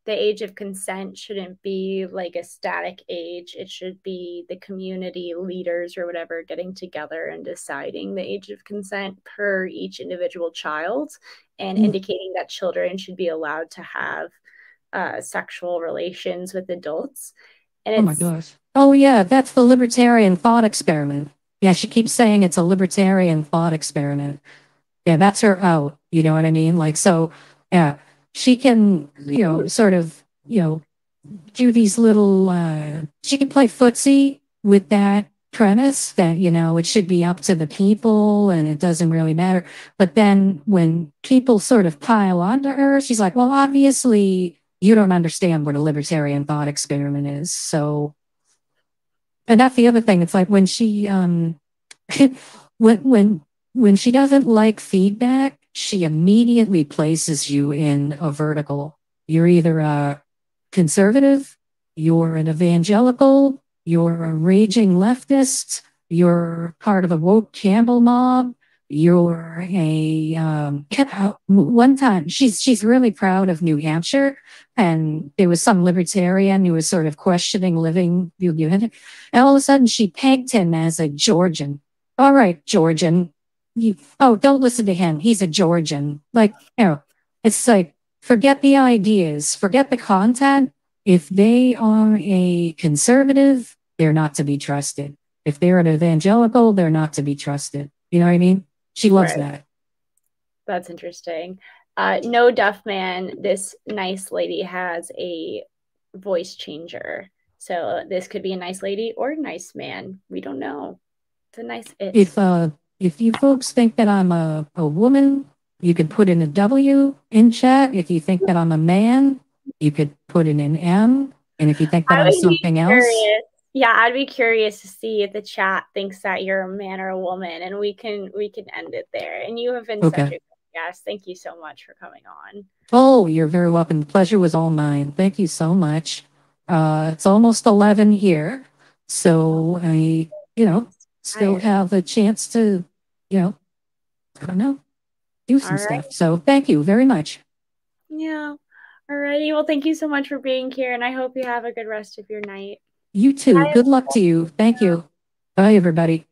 the age of consent shouldn't be like a static age. It should be the community leaders or whatever getting together and deciding the age of consent per each individual child, and indicating that children should be allowed to have sexual relations with adults. And oh my gosh. Oh yeah, that's the libertarian thought experiment. Yeah, she keeps saying it's a libertarian thought experiment. Yeah, that's her out. You know what I mean? Like, so, yeah, she can, sort of, do these little, she can play footsie with that premise that, it should be up to the people and it doesn't really matter. But then when people sort of pile onto her, she's like, well, obviously you don't understand what a libertarian thought experiment is. So, and that's the other thing. It's like when she, when she doesn't like feedback, she immediately places you in a vertical. You're either a conservative, you're an evangelical, you're a raging leftist, you're part of a woke Campbell mob. you're one time she's really proud of New Hampshire, and there was some libertarian who was sort of questioning living New Hampshire, and all of a sudden she pegged him as a Georgian. All right, Georgian. Don't listen to him. He's a Georgian. Like, it's like, forget the ideas, forget the content. If they are a conservative, they're not to be trusted. If they're an evangelical, they're not to be trusted. You know what I mean? She loves that. That's interesting. No Duff Man, this nice lady has a voice changer. So this could be a nice lady or a nice man. We don't know. It's a nice it. If you folks think that I'm a woman, you could put in a W in chat. If you think that I'm a man, you could put in an M. And if you think that I'm something else. Yeah, I'd be curious to see if the chat thinks that you're a man or a woman, and we can end it there. And you have been such a good guest. Thank you so much for coming on. Oh, you're very welcome. The pleasure was all mine. Thank you so much. It's almost 11 here, so I, still have a chance to, I don't know, do some stuff. So thank you very much. Yeah. Alrighty. Well, thank you so much for being here, and I hope you have a good rest of your night. You too. Good luck to you. Thank you. Bye, everybody.